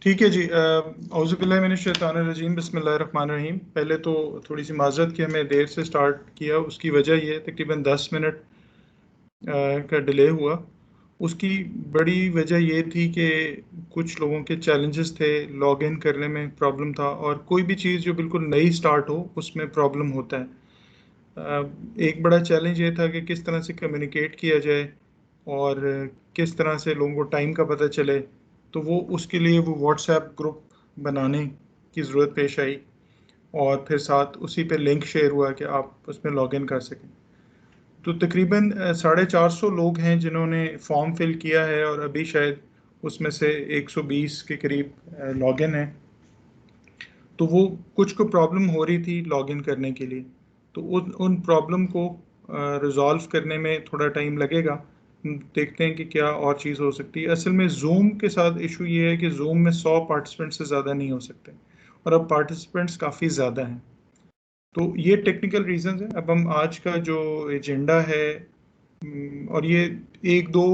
ठीक है जी। औज़ुबिल्लाहि मिनश्शैतानिर्रजीम, बिस्मिल्लाहिर्रहमानिर्रहीम। पहले तो थोड़ी सी माज़रत कि हमें देर से स्टार्ट किया, उसकी वजह ये तकरीबन 10 मिनट का डिले हुआ। उसकी बड़ी वजह ये थी कि कुछ लोगों के चैलेंजेस थे, लॉग इन करने में प्रॉब्लम था, और कोई भी चीज़ जो बिल्कुल नई स्टार्ट हो उसमें प्रॉब्लम होता है। एक बड़ा चैलेंज ये था कि किस तरह से कम्युनिकेट किया जाए और किस तरह से लोगों को टाइम का पता चले। तो वो उसके लिए वो व्हाट्सएप ग्रुप बनाने की ज़रूरत पेश आई, और फिर साथ उसी पे लिंक शेयर हुआ कि आप उसमें लॉगिन कर सकें। तो तकरीबन 450 लोग हैं जिन्होंने फॉर्म फिल किया है, और अभी शायद उसमें से 120 के करीब लॉगिन है। तो वो कुछ को प्रॉब्लम हो रही थी लॉगिन करने के लिए, तो उन प्रॉब्लम को रिजॉल्व करने में थोड़ा टाइम लगेगा। देखते हैं कि क्या और चीज़ हो सकती है। असल में जूम के साथ इशू ये है कि जूम में 100 पार्टिसिपेंट्स से ज़्यादा नहीं हो सकते, और अब पार्टिसिपेंट्स काफ़ी ज़्यादा हैं। तो ये टेक्निकल रीजंस हैं। अब हम आज का जो एजेंडा है, और ये एक दो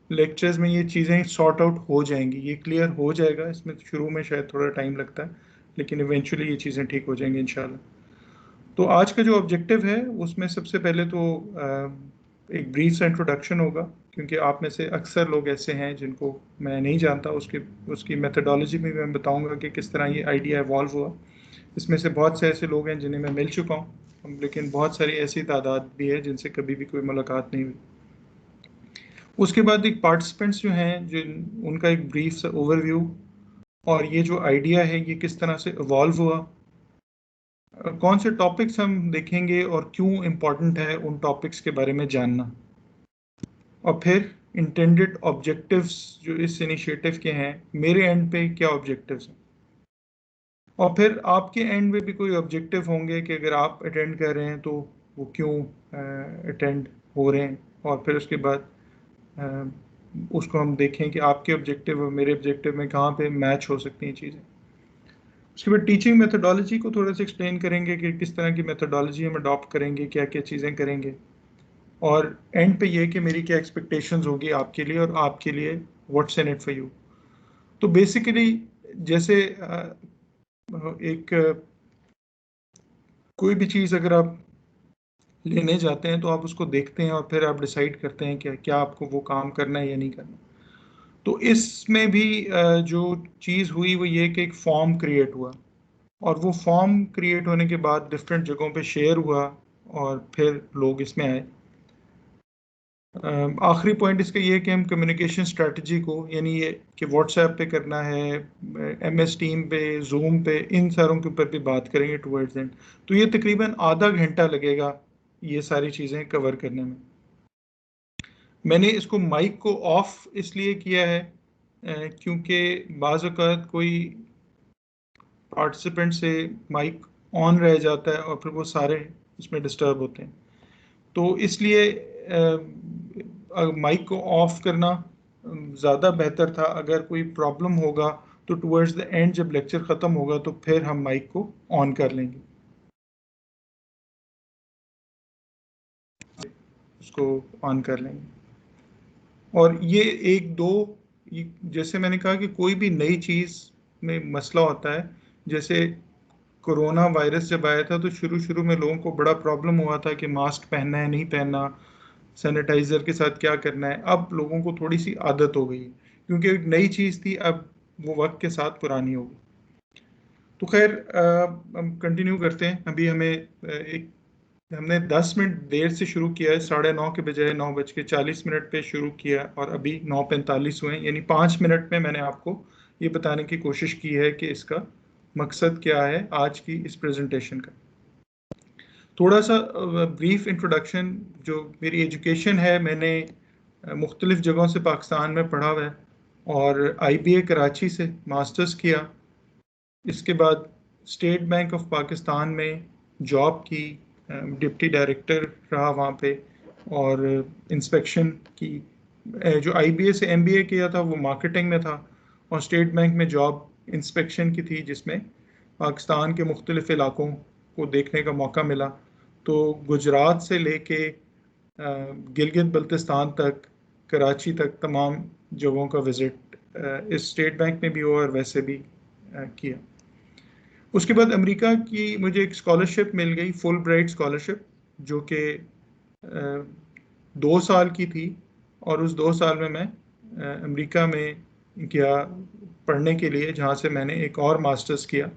लेक्चर्स में ये चीज़ें सॉर्ट आउट हो जाएंगी, ये क्लियर हो जाएगा। इसमें शुरू में शायद थोड़ा टाइम लगता है, लेकिन इवेंचुअली ये चीज़ें ठीक हो जाएंगी इंशाल्लाह। तो आज का जो ऑब्जेक्टिव है उसमें सबसे पहले तो एक ब्रीफ सा इंट्रोडक्शन होगा, क्योंकि आप में से अक्सर लोग ऐसे हैं जिनको मैं नहीं जानता। उसकी मेथडोलॉजी में मैं बताऊंगा कि किस तरह ये आइडिया इवॉल्व हुआ। इसमें से बहुत से ऐसे लोग हैं जिन्हें मैं मिल चुका हूँ, लेकिन बहुत सारी ऐसी तादाद भी है जिनसे कभी भी कोई मुलाकात नहीं हुई। उसके बाद एक पार्टिसिपेंट्स जो हैं, जो उनका एक ब्रीफ सा ओवरव्यू, और ये जो आइडिया है ये किस तरह से इवॉल्व हुआ, कौन से टॉपिक्स हम देखेंगे और क्यों इम्पोर्टेंट है उन टॉपिक्स के बारे में जानना, और फिर इंटेंडेड ऑब्जेक्टिव्स जो इस इनिशिएटिव के हैं, मेरे एंड पे क्या ऑब्जेक्टिव्स हैं, और फिर आपके एंड में भी कोई ऑब्जेक्टिव होंगे कि अगर आप अटेंड कर रहे हैं तो वो क्यों अटेंड हो रहे हैं, और फिर उसके बाद उसको हम देखें कि आपके ऑब्जेक्टिव और मेरे ऑब्जेक्टिव में कहाँ पे मैच हो सकती हैं चीज़ें। उसके बाद टीचिंग मेथडोलॉजी को थोड़ा सा एक्सप्लेन करेंगे कि किस तरह की मेथडोलॉजी हम अडॉप्ट करेंगे, क्या क्या चीज़ें करेंगे, और एंड पे ये कि मेरी क्या एक्सपेक्टेशंस होगी आपके लिए, और आपके लिए what's in it for you. तो बेसिकली जैसे एक कोई भी चीज़ अगर आप लेने जाते हैं तो आप उसको देखते हैं और फिर आप डिसाइड करते हैं कि क्या आपको वो काम करना है या नहीं करना। तो इसमें भी जो चीज़ हुई वो ये कि एक फॉर्म क्रिएट हुआ, और वो फॉर्म क्रिएट होने के बाद डिफरेंट जगहों पे शेयर हुआ, और फिर लोग इसमें आए। आखिरी पॉइंट इसका ये है कि हम कम्युनिकेशन स्ट्रेटजी को, यानी ये कि व्हाट्सएप पे करना है, MS टीम पे, जूम पे, इन सारों के ऊपर भी बात करेंगे टुवर्ड्स एंड। तो ये तकरीबन आधा घंटा लगेगा ये सारी चीज़ें कवर करने में। मैंने इसको माइक को ऑफ इसलिए किया है क्योंकि बाज़ औक़ात कोई पार्टिसिपेंट से माइक ऑन रह जाता है और फिर वो सारे उसमें डिस्टर्ब होते हैं। तो इसलिए माइक को ऑफ करना ज़्यादा बेहतर था। अगर कोई प्रॉब्लम होगा तो टुवर्ड्स द एंड जब लेक्चर ख़त्म होगा तो फिर हम माइक को ऑन कर लेंगे, उसको ऑन कर लेंगे। और ये एक दो, जैसे मैंने कहा कि कोई भी नई चीज़ में मसला होता है। जैसे कोरोना वायरस जब आया था तो शुरू शुरू में लोगों को बड़ा प्रॉब्लम हुआ था कि मास्क पहनना है नहीं पहनना, सैनिटाइज़र के साथ क्या करना है। अब लोगों को थोड़ी सी आदत हो गई क्योंकि एक नई चीज़ थी, अब वो वक्त के साथ पुरानी हो गई। तो खैर हम कंटिन्यू करते हैं। अभी हमने 10 मिनट देर से शुरू किया है, 9:30 के बजाय 9:40 पे शुरू किया, और अभी 9:45 हुए हैं, यानी 5 मिनट में मैंने आपको ये बताने की कोशिश की है कि इसका मकसद क्या है आज की इस प्रेजेंटेशन का। थोड़ा सा ब्रीफ इंट्रोडक्शन। जो मेरी एजुकेशन है, मैंने मुख्तलिफ़ जगहों से पाकिस्तान में पढ़ा हुआ है, और IBA कराची से मास्टर्स किया। इसके बाद स्टेट बैंक ऑफ पाकिस्तान में जॉब की, डिप्टी डायरेक्टर रहा वहाँ पे, और इंस्पेक्शन की। जो IBA से MBA किया था वो मार्केटिंग में था, और स्टेट बैंक में जॉब इंस्पेक्शन की थी, जिसमें पाकिस्तान के मुख्तलिफ़ इलाकों को देखने का मौका मिला। तो गुजरात से लेके गिलगित बल्तिस्तान तक, कराची तक, तमाम जगहों का विज़िट इस स्टेट बैंक में भी हुआ और वैसे भी किया। उसके बाद अमेरिका की मुझे एक स्कॉलरशिप मिल गई, फुल ब्राइट स्कॉलरशिप, जो कि 2 साल की थी, और उस 2 साल में मैं अमेरिका में गया पढ़ने के लिए, जहाँ से मैंने एक और मास्टर्स किया।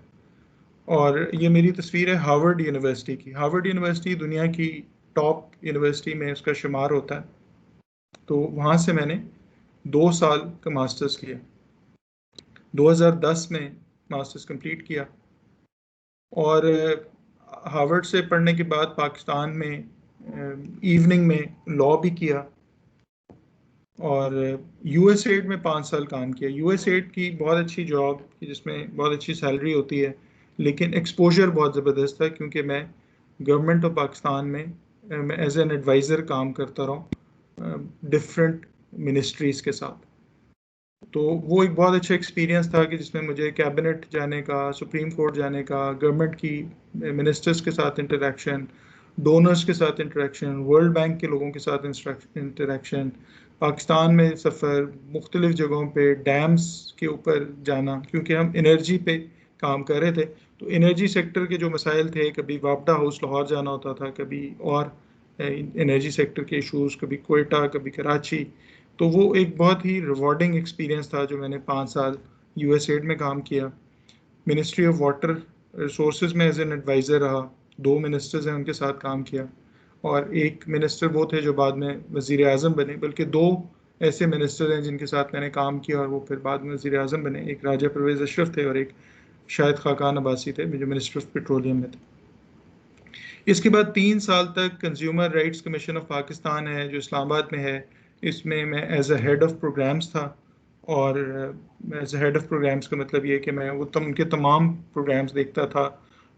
और ये मेरी तस्वीर है हार्वर्ड यूनिवर्सिटी की। हार्वर्ड यूनिवर्सिटी दुनिया की टॉप यूनिवर्सिटी में उसका शुमार होता है। तो वहाँ से मैंने 2 साल का मास्टर्स किया, 2010 में मास्टर्स कंप्लीट किया। और हार्वर्ड से पढ़ने के बाद पाकिस्तान में इवनिंग में लॉ भी किया, और यूएसएड में 5 साल काम किया। यूएसएड की बहुत अच्छी जॉब, जिसमें बहुत अच्छी सैलरी होती है, लेकिन एक्सपोजर बहुत ज़बरदस्त है, क्योंकि मैं गवर्नमेंट ऑफ पाकिस्तान में मैं एज एन एडवाइज़र काम करता रहा डिफरेंट मिनिस्ट्रीज़ के साथ। तो वो एक बहुत अच्छा एक्सपीरियंस था कि जिसमें मुझे कैबिनेट जाने का, सुप्रीम कोर्ट जाने का, गवर्नमेंट की मिनिस्टर्स के साथ इंटरेक्शन, डोनर्स के साथ इंटरेक्शन, वर्ल्ड बैंक के लोगों के साथ इंटरेक्शन, पाकिस्तान में सफ़र, मुख्तलिफ़ जगहों पे डैम्स के ऊपर जाना, क्योंकि हम एनर्जी पे काम कर रहे थे। तो एनर्जी सेक्टर के जो मसाइल थे, कभी वापडा हाउस लाहौर जाना होता था, कभी और एनर्जी सेक्टर के इशूज़, कभी कोयटा, कभी कराची। तो वो एक बहुत ही रिवॉर्डिंग एक्सपीरियंस था जो मैंने 5 साल यूएसएड में काम किया। मिनिस्ट्री ऑफ वाटर रिसोर्सेज में एज एन एडवाइज़र रहा, 2 मिनिस्टर्स हैं उनके साथ काम किया, और एक मिनिस्टर वो थे जो बाद में वज़ीर आज़म बने, बल्कि 2 ऐसे मिनिस्टर हैं जिनके साथ मैंने काम किया और वो फिर बाद में वज़ीर आज़म बने। एक राजा परवेज़ अशरफ थे और एक शाहिद खाकान अब्बासी थे, जो मिनिस्टर ऑफ पेट्रोलियम में थे। इसके बाद 3 साल तक consumer rights commission of Pakistan है, जो इस्लामाबाद में है, इसमें मैं as a head of programs था। और as a head of programs का मतलब ये है कि मैं वो उनके तमाम प्रोग्राम्स देखता था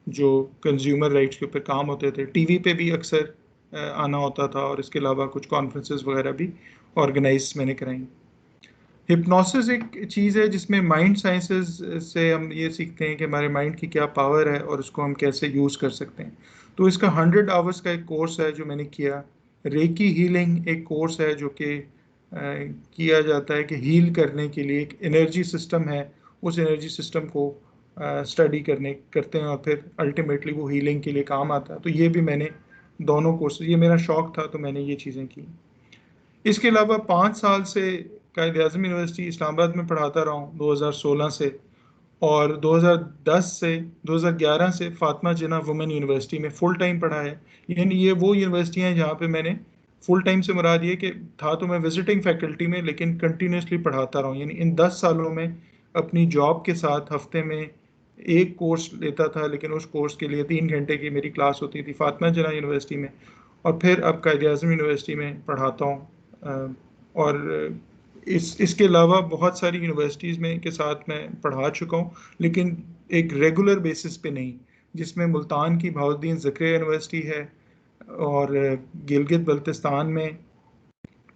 जो कंज्यूमर राइट्स के ऊपर काम होते थे। टीवी पे भी अक्सर आना होता था, और इसके अलावा कुछ कॉन्फ्रेंसेस वगैरह भी ऑर्गेनाइज मैंने कराई। हिप्नोसिस एक चीज़ है जिसमें माइंड साइंसेस से हम ये सीखते हैं कि हमारे माइंड की क्या पावर है और उसको हम कैसे यूज़ कर सकते हैं। तो इसका 100 आवर्स का एक कोर्स है जो मैंने किया। रेकी हीलिंग एक कोर्स है जो कि किया जाता है कि हील करने के लिए एक एनर्जी सिस्टम है, उस एनर्जी सिस्टम को स्टडी करते हैं, और फिर अल्टीमेटली वो हीलिंग के लिए काम आता है। तो ये भी मैंने दोनों कोर्स, ये मेरा शौक़ था तो मैंने ये चीज़ें की। इसके अलावा 5 साल से कायद-ए-आज़म यूनिवर्सिटी इस्लामाबाद में पढ़ाता रहा हूँ 2016 से, और 2010 से 2011 से फातिमा जिन्ना वुमेन यूनिवर्सिटी में फुल टाइम पढ़ा है। यानी ये वो यूनिवर्सिटियाँ हैं जहाँ पे मैंने फुल टाइम से मुराद ये कि था तो मैं विजिटिंग फैकल्टी में, लेकिन कंटिन्यूसली पढ़ाता रहा हूँ। यानी इन 10 सालों में अपनी जॉब के साथ हफ्ते में एक कोर्स लेता था, लेकिन उस कोर्स के लिए 3 घंटे की मेरी क्लास होती थी फातिमा जिन्ना यूनिवर्सिटी में, और फिर अब कायद-ए-आज़म यूनिवर्सिटी में पढ़ाता हूँ। और इसके अलावा बहुत सारी यूनिवर्सिटीज़ में के साथ मैं पढ़ा चुका हूँ, लेकिन एक रेगुलर बेसिस पे नहीं, जिसमें मुल्तान की बहाउद्दीन ज़करिया यूनिवर्सिटी है, और गिलगित बल्तिस्तान में,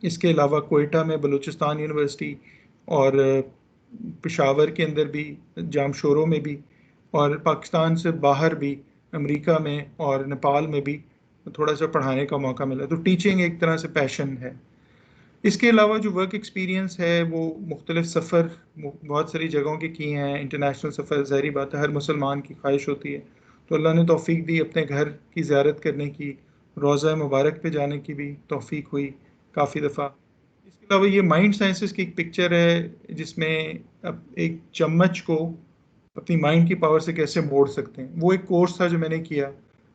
इसके अलावा कोयटा में बलूचिस्तान यूनिवर्सिटी, और पेशावर के अंदर भी, जामशोरों में भी, और पाकिस्तान से बाहर भी अमेरिका में और नेपाल में भी थोड़ा सा पढ़ाने का मौका मिला। तो टीचिंग एक तरह से पैशन है। इसके अलावा जो वर्क एक्सपीरियंस है वो मुख्तलिफ सफ़र बहुत सारी जगहों के किए हैं। इंटरनेशनल सफ़र ज़ाहिर बात है हर मुसलमान की ख्वाहिश होती है, तो अल्लाह ने तौफ़ीक दी अपने घर की ज़ियारत करने की, रोज़ा मुबारक पे जाने की भी तौफ़ीक हुई काफ़ी दफ़ा। इसके अलावा ये माइंड साइंसेस की एक पिक्चर है जिसमें अब एक चम्मच को अपनी माइंड की पावर से कैसे मोड़ सकते हैं, वो एक कोर्स था जो मैंने किया।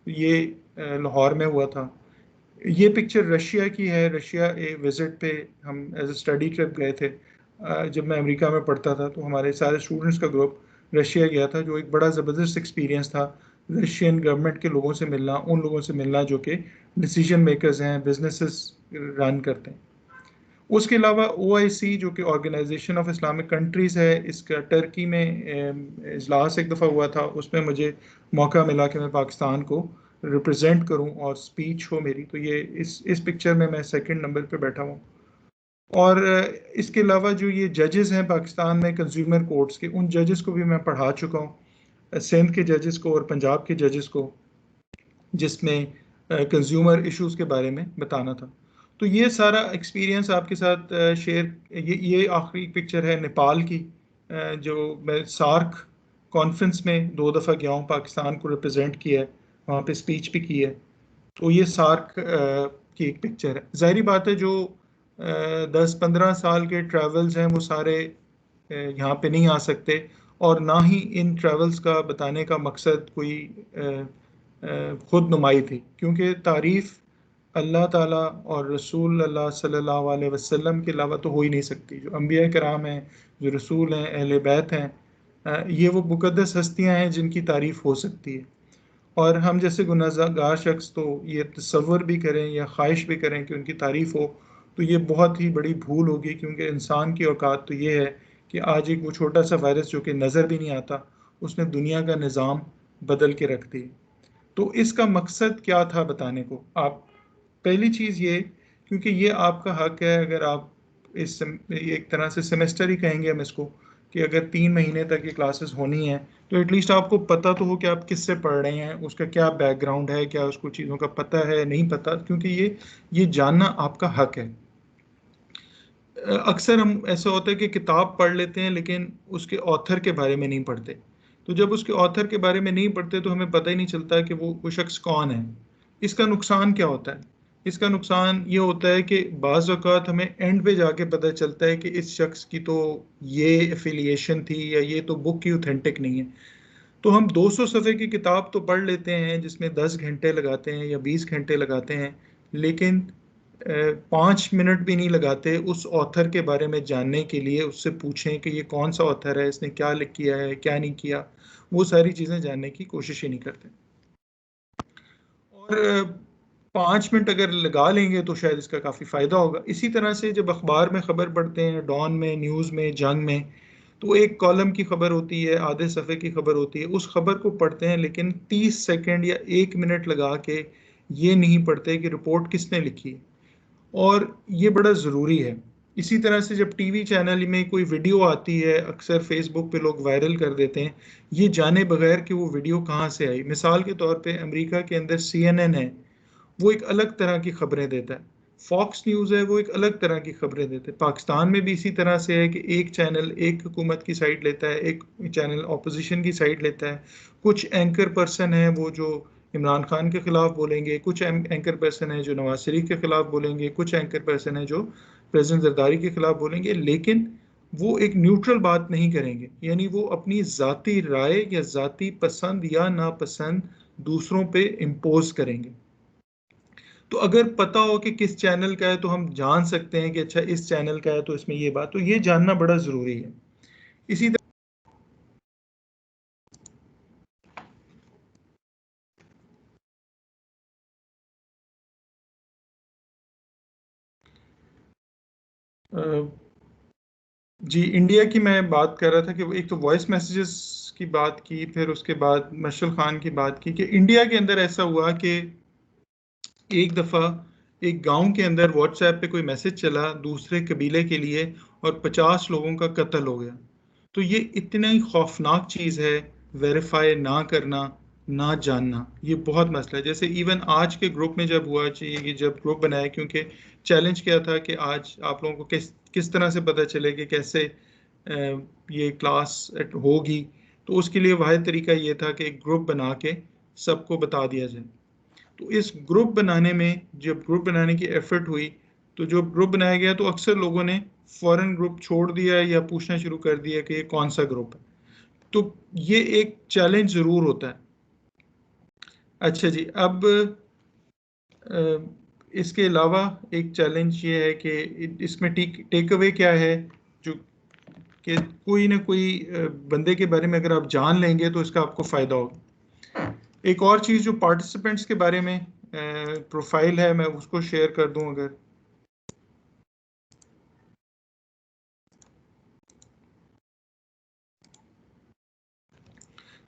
ये लाहौर में हुआ था। ये पिक्चर रशिया की है। रशिया विज़िट पे हम एज ए स्टडी ट्रिप गए थे। जब मैं अमेरिका में पढ़ता था तो हमारे सारे स्टूडेंट्स का ग्रुप रशिया गया था, जो एक बड़ा ज़बरदस्त एक्सपीरियंस था। रशियन गवर्नमेंट के लोगों से मिलना, उन लोगों से मिलना जो कि डिसीजन मेकर्स हैं, बिजनेसेस रन करते हैं। उसके अलावा OIC जो कि ऑर्गेनाइजेशन ऑफ इस्लामिक कंट्रीज़ है, इसका टर्की में इजलास एक दफ़ा हुआ था, उसमें मुझे मौका मिला कि मैं पाकिस्तान को रिप्रेजेंट करूं और स्पीच हो मेरी। तो ये इस पिक्चर में मैं सेकंड नंबर पे बैठा हूँ। और इसके अलावा जो ये जजेस हैं पाकिस्तान में कंज्यूमर कोर्ट्स के, उन जजेस को भी मैं पढ़ा चुका हूँ, सिंध के जजेस को और पंजाब के जजेस को, जिसमें कंज्यूमर इश्यूज़ के बारे में बताना था। तो ये सारा एक्सपीरियंस आपके साथ शेयर, ये आखिरी पिक्चर है नेपाल की, जो मैं सार्क कॉन्फ्रेंस में 2 दफ़ा गया हूँ, पाकिस्तान को रिप्रेजेंट किया है, वहाँ पे स्पीच भी की है। तो ये सार्क की एक पिक्चर है। ज़ाहिरी बात है जो 10-15 साल के ट्रैवल्स हैं वो सारे यहाँ पे नहीं आ सकते, और ना ही इन ट्रैवल्स का बताने का मकसद कोई खुद नुमाई थी, क्योंकि तारीफ़ अल्लाह ताला और रसूल अल्लाह सल्लल्लाहु अलैहि वसल्लम के अलावा तो हो ही नहीं सकती। जो अंबिया कराम हैं, जो रसूल हैं, अहले बैत हैं, ये वो मुक़द्दस हस्तियाँ हैं जिनकी तारीफ़ हो सकती है। और हम जैसे गुनहगार शख्स तो ये तसव्वुर भी करें या ख्वाहिश भी करें कि उनकी तारीफ़ हो, तो ये बहुत ही बड़ी भूल होगी, क्योंकि इंसान की औकात तो ये है कि आज एक वो छोटा सा वायरस जो कि नज़र भी नहीं आता, उसने दुनिया का निज़ाम बदल के रख दी। तो इसका मकसद क्या था बताने को? आप पहली चीज़ ये, क्योंकि ये आपका हक है, अगर आप एक तरह से सेमेस्टर ही कहेंगे हम इसको, कि अगर 3 महीने तक ये क्लासेस होनी है तो एटलीस्ट आपको पता तो हो कि आप किससे पढ़ रहे हैं, उसका क्या बैकग्राउंड है, क्या उसको चीज़ों का पता है नहीं पता, क्योंकि ये जानना आपका हक है। अक्सर हम ऐसा होता है कि किताब पढ़ लेते हैं लेकिन उसके ऑथर के बारे में नहीं पढ़ते। तो जब उसके ऑथर के बारे में नहीं पढ़ते तो हमें पता ही नहीं चलता कि वो शख्स कौन है। इसका नुकसान क्या होता है? इसका नुकसान ये होता है कि बाज़ औक़ात हमें एंड पे जाके पता चलता है कि इस शख्स की तो ये एफ़िलिएशन थी, या ये तो बुक ही ऑथेंटिक नहीं है। तो हम 200 सफ़े की किताब तो पढ़ लेते हैं जिसमें 10 घंटे लगाते हैं या 20 घंटे लगाते हैं, लेकिन 5 मिनट भी नहीं लगाते उस ऑथर के बारे में जानने के लिए, उससे पूछें कि ये कौन सा ऑथर है, इसने क्या लिख किया है, क्या नहीं किया, वो सारी चीज़ें जानने की कोशिश ही नहीं करते। और 5 मिनट अगर लगा लेंगे तो शायद इसका काफ़ी फ़ायदा होगा। इसी तरह से जब अखबार में ख़बर पढ़ते हैं, डॉन में, न्यूज़ में, जंग में, तो एक कॉलम की खबर होती है, आधे सफ़े की खबर होती है, उस खबर को पढ़ते हैं लेकिन 30 सेकंड या 1 मिनट लगा के ये नहीं पढ़ते कि रिपोर्ट किसने लिखी है, और ये बड़ा ज़रूरी है। इसी तरह से जब टीवी चैनल में कोई वीडियो आती है, अक्सर फेसबुक पे लोग वायरल कर देते हैं, ये जाने बगैर कि वो वीडियो कहाँ से आई। मिसाल के तौर पे अमेरिका के अंदर CNN है, वो एक अलग तरह की खबरें देता है। फॉक्स न्यूज़ है, वो एक अलग तरह की खबरें देते हैं। पाकिस्तान में भी इसी तरह से है कि एक चैनल एक हुकूमत की साइड लेता है, एक चैनल ऑपोजिशन की साइड लेता है। कुछ एंकर पर्सन हैं वो जो इमरान खान के खिलाफ बोलेंगे, कुछ एंकर पर्सन हैं जो नवाज शरीफ के खिलाफ बोलेंगे, कुछ एंकर पर्सन हैं जो प्रेसिडेंट जरदारी के खिलाफ बोलेंगे, लेकिन वो एक न्यूट्रल बात नहीं करेंगे, यानी वो अपनी ज़ाती राय या ज़ाती पसंद या नापसंद दूसरों पे इम्पोज करेंगे। तो अगर पता हो कि किस चैनल का है तो हम जान सकते हैं कि अच्छा इस चैनल का है तो इसमें ये बात, तो ये जानना बड़ा ज़रूरी है। इसी तरह जी, इंडिया की मैं बात कर रहा था कि एक तो वॉइस मैसेजेस की बात की, फिर उसके बाद मशरल खान की बात की, कि इंडिया के अंदर ऐसा हुआ कि एक दफ़ा एक गांव के अंदर व्हाट्सएप पे कोई मैसेज चला दूसरे कबीले के लिए, और 50 लोगों का कत्ल हो गया। तो ये इतना ही खौफनाक चीज़ है, वेरीफाई ना करना, ना जानना, ये बहुत मसला है। जैसे इवन आज के ग्रुप में जब हुआ, चाहिए कि जब ग्रुप बनाया, क्योंकि चैलेंज क्या था कि आज आप लोगों को किस किस तरह से पता चले कि कैसे ये क्लास होगी, तो उसके लिए वाहिद तरीका ये था कि एक ग्रुप बना के सबको बता दिया जाए। तो इस ग्रुप बनाने में, जब ग्रुप बनाने की एफर्ट हुई, तो जो ग्रुप बनाया गया तो अक्सर लोगों ने फ़ौरन ग्रुप छोड़ दिया या पूछना शुरू कर दिया कि ये कौन सा ग्रुप है। तो ये एक चैलेंज ज़रूर होता है। अच्छा जी, अब इसके अलावा एक चैलेंज ये है कि इसमें टेक अवे क्या है, जो कि कोई ना कोई बंदे के बारे में अगर आप जान लेंगे तो इसका आपको फ़ायदा होगा। एक और चीज़ जो पार्टिसिपेंट्स के बारे में प्रोफाइल है, मैं उसको शेयर कर दूं अगर,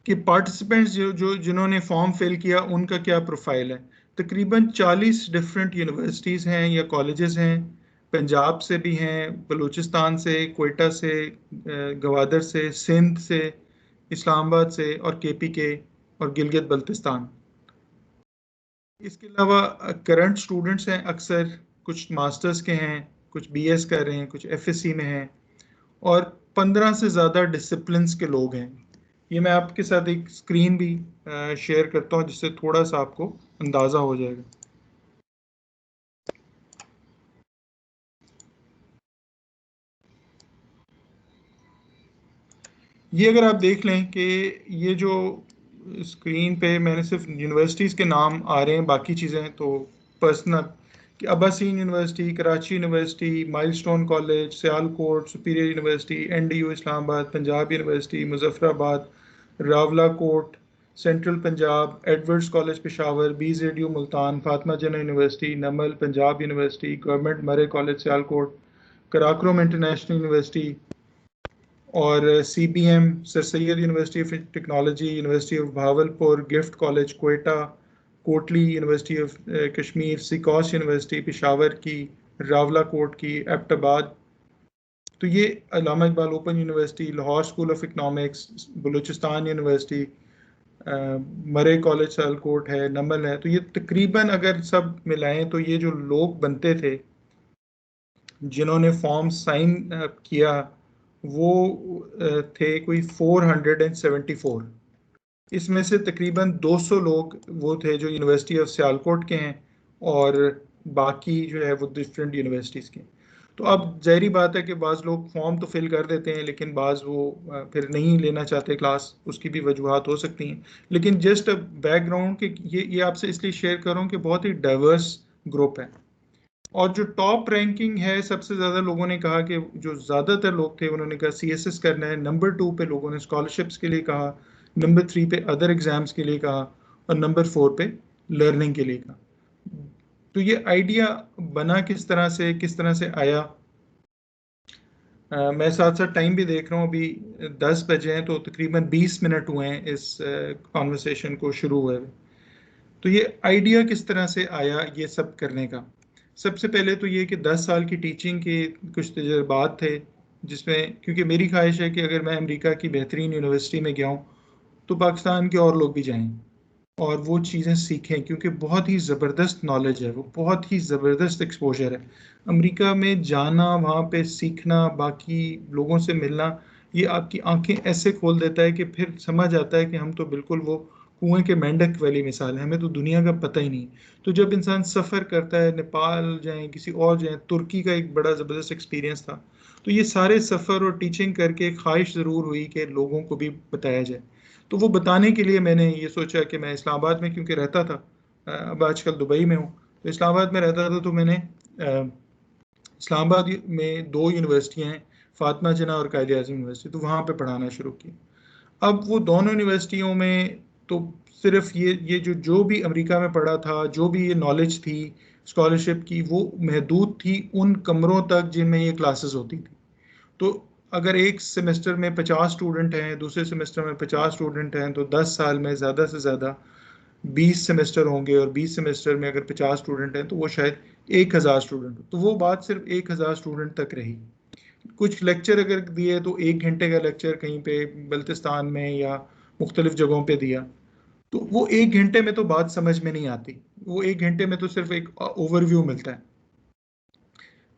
कि पार्टिसिपेंट्स जो जो जिन्होंने फॉर्म फिल किया उनका क्या प्रोफाइल है। तकरीबन 40 डिफरेंट यूनिवर्सिटीज़ हैं या कॉलेजेस हैं, पंजाब से भी हैं, बलूचिस्तान से, कोयटा से, गवादर से, सिंध से, इस्लामाबाद से, और KPK और गिलगित बल्तिस्तान। इसके अलावा करंट स्टूडेंट्स हैं अक्सर, कुछ मास्टर्स के हैं, कुछ बीएस कर रहे हैं, कुछ एफएससी में हैं, और 15 से ज़्यादा डिसिप्लिन्स के लोग हैं। ये मैं आपके साथ एक स्क्रीन भी शेयर करता हूँ जिससे थोड़ा सा आपको अंदाज़ा हो जाएगा। ये अगर आप देख लें कि ये जो स्क्रीन पे मैंने सिर्फ यूनिवर्सिटीज़ के नाम आ रहे हैं, बाकी चीज़ें तो पर्सनल, कि Abbasyn university, Karachi university, Milestone college, Sialkot superior university, NDU Islamabad, Punjab university, Muzaffarabad, Rawalakot central Punjab, Edwards college Peshawar, BZU Multan, Fatima Jinnah university, Namal Punjab university, government Murray college Sialkot, Karakoram international university, और CBM sir Syed university of technology, university of Bahawalpur, gift college Quetta, Kotli university of Kashmir, सिकॉस university Peshawar की, Rawalakot की, एबटाबाद। तो ये Allama Iqbal open university, Lahore school of economics, Balochistan university, मरे college Sialkot है, नमल है। तो ये तकरीबन अगर सब मिलाएं तो ये जो लोग बनते थे जिन्होंने फॉर्म साइन किया वो थे कोई 474। इसमें से तकरीबन 200 लोग वो थे जो यूनिवर्सिटी ऑफ सियालकोट के हैं, और बाकी जो है वो डिफरेंट यूनिवर्सिटीज़ के। तो अब जाहिर बात है कि बाज़ लोग फॉर्म तो फिल कर देते हैं लेकिन बाज़ वो फिर नहीं लेना चाहते क्लास, उसकी भी वजूहत हो सकती हैं। लेकिन जस्ट बैकग्राउंड के ये आपसे इसलिए शेयर करूँ कि बहुत ही डाइवर्स ग्रुप है। और जो टॉप रैंकिंग है, सबसे ज़्यादा लोगों ने कहा कि जो ज़्यादातर लोग थे उन्होंने कहा CSS करना है, नंबर 2 पे लोगों ने स्कॉलरशिप्स के लिए कहा, नंबर 3 पे अदर एग्ज़ाम्स के लिए कहा, और नंबर 4 पे लर्निंग के लिए कहा। तो ये आइडिया बना किस तरह से आया, मैं साथ साथ टाइम भी देख रहा हूँ, अभी 10 बजे हैं, तो तकरीबन 20 मिनट हुए हैं इस कॉन्वर्सेशन को शुरू हुए हुए। तो ये आइडिया किस तरह से आया ये सब करने का? सबसे पहले तो ये कि 10 साल की टीचिंग के कुछ तजुर्बात थे, जिसमें क्योंकि मेरी ख्वाहिश है कि अगर मैं अमेरिका की बेहतरीन यूनिवर्सिटी में गया हूँ तो पाकिस्तान के और लोग भी जाएं और वो चीज़ें सीखें, क्योंकि बहुत ही ज़बरदस्त नॉलेज है, वो बहुत ही ज़बरदस्त एक्सपोजर है। अमेरिका में जाना, वहाँ पे सीखना, बाकी लोगों से मिलना, ये आपकी आंखें ऐसे खोल देता है कि फिर समझ आता है कि हम तो बिल्कुल वो कुएं के मेंढक वाली मिसाल है, हमें तो दुनिया का पता ही नहीं। तो जब इंसान सफ़र करता है, नेपाल जाएं, किसी और जाएं, तुर्की का एक बड़ा ज़बरदस्त एक्सपीरियंस था। तो ये सारे सफ़र और टीचिंग करके ख्वाहिश ज़रूर हुई कि लोगों को भी बताया जाए। तो वो बताने के लिए मैंने ये सोचा कि मैं इस्लामाबाद में क्योंकि रहता था, अब आजकल दुबई में हूँ, तो इस्लामाबाद में रहता था, तो मैंने इस्लामाबाद में 2 यूनिवर्सिटियाँ हैं, फातिमा जिन्ना और कायद आज़म यूनिवर्सिटी, तो वहाँ पे पढ़ाना शुरू किया। अब वो दोनों यूनिवर्सिटियों में तो सिर्फ ये जो भी अमेरिका में पढ़ा था, जो भी ये नॉलेज थी स्कॉलरशिप की, वो महदूद थी उन कमरों तक जिनमें ये क्लासेस होती थी। तो अगर एक सेमेस्टर में 50 स्टूडेंट हैं, दूसरे सेमेस्टर में 50 स्टूडेंट हैं, तो 10 साल में ज़्यादा से ज़्यादा 20 सेमेस्टर होंगे, और 20 सेमेस्टर में अगर 50 स्टूडेंट हैं तो वो शायद 1000 स्टूडेंट। तो वो बात सिर्फ 1000 स्टूडेंट तक रही। कुछ लेक्चर अगर दिए तो 1 घंटे का लेक्चर कहीं पे बल्तिस्तान में या मुख्तलिफ जगहों पे दिया, तो वो 1 घंटे में तो बात समझ में नहीं आती, वो 1 घंटे में तो सिर्फ एक ओवरव्यू मिलता है।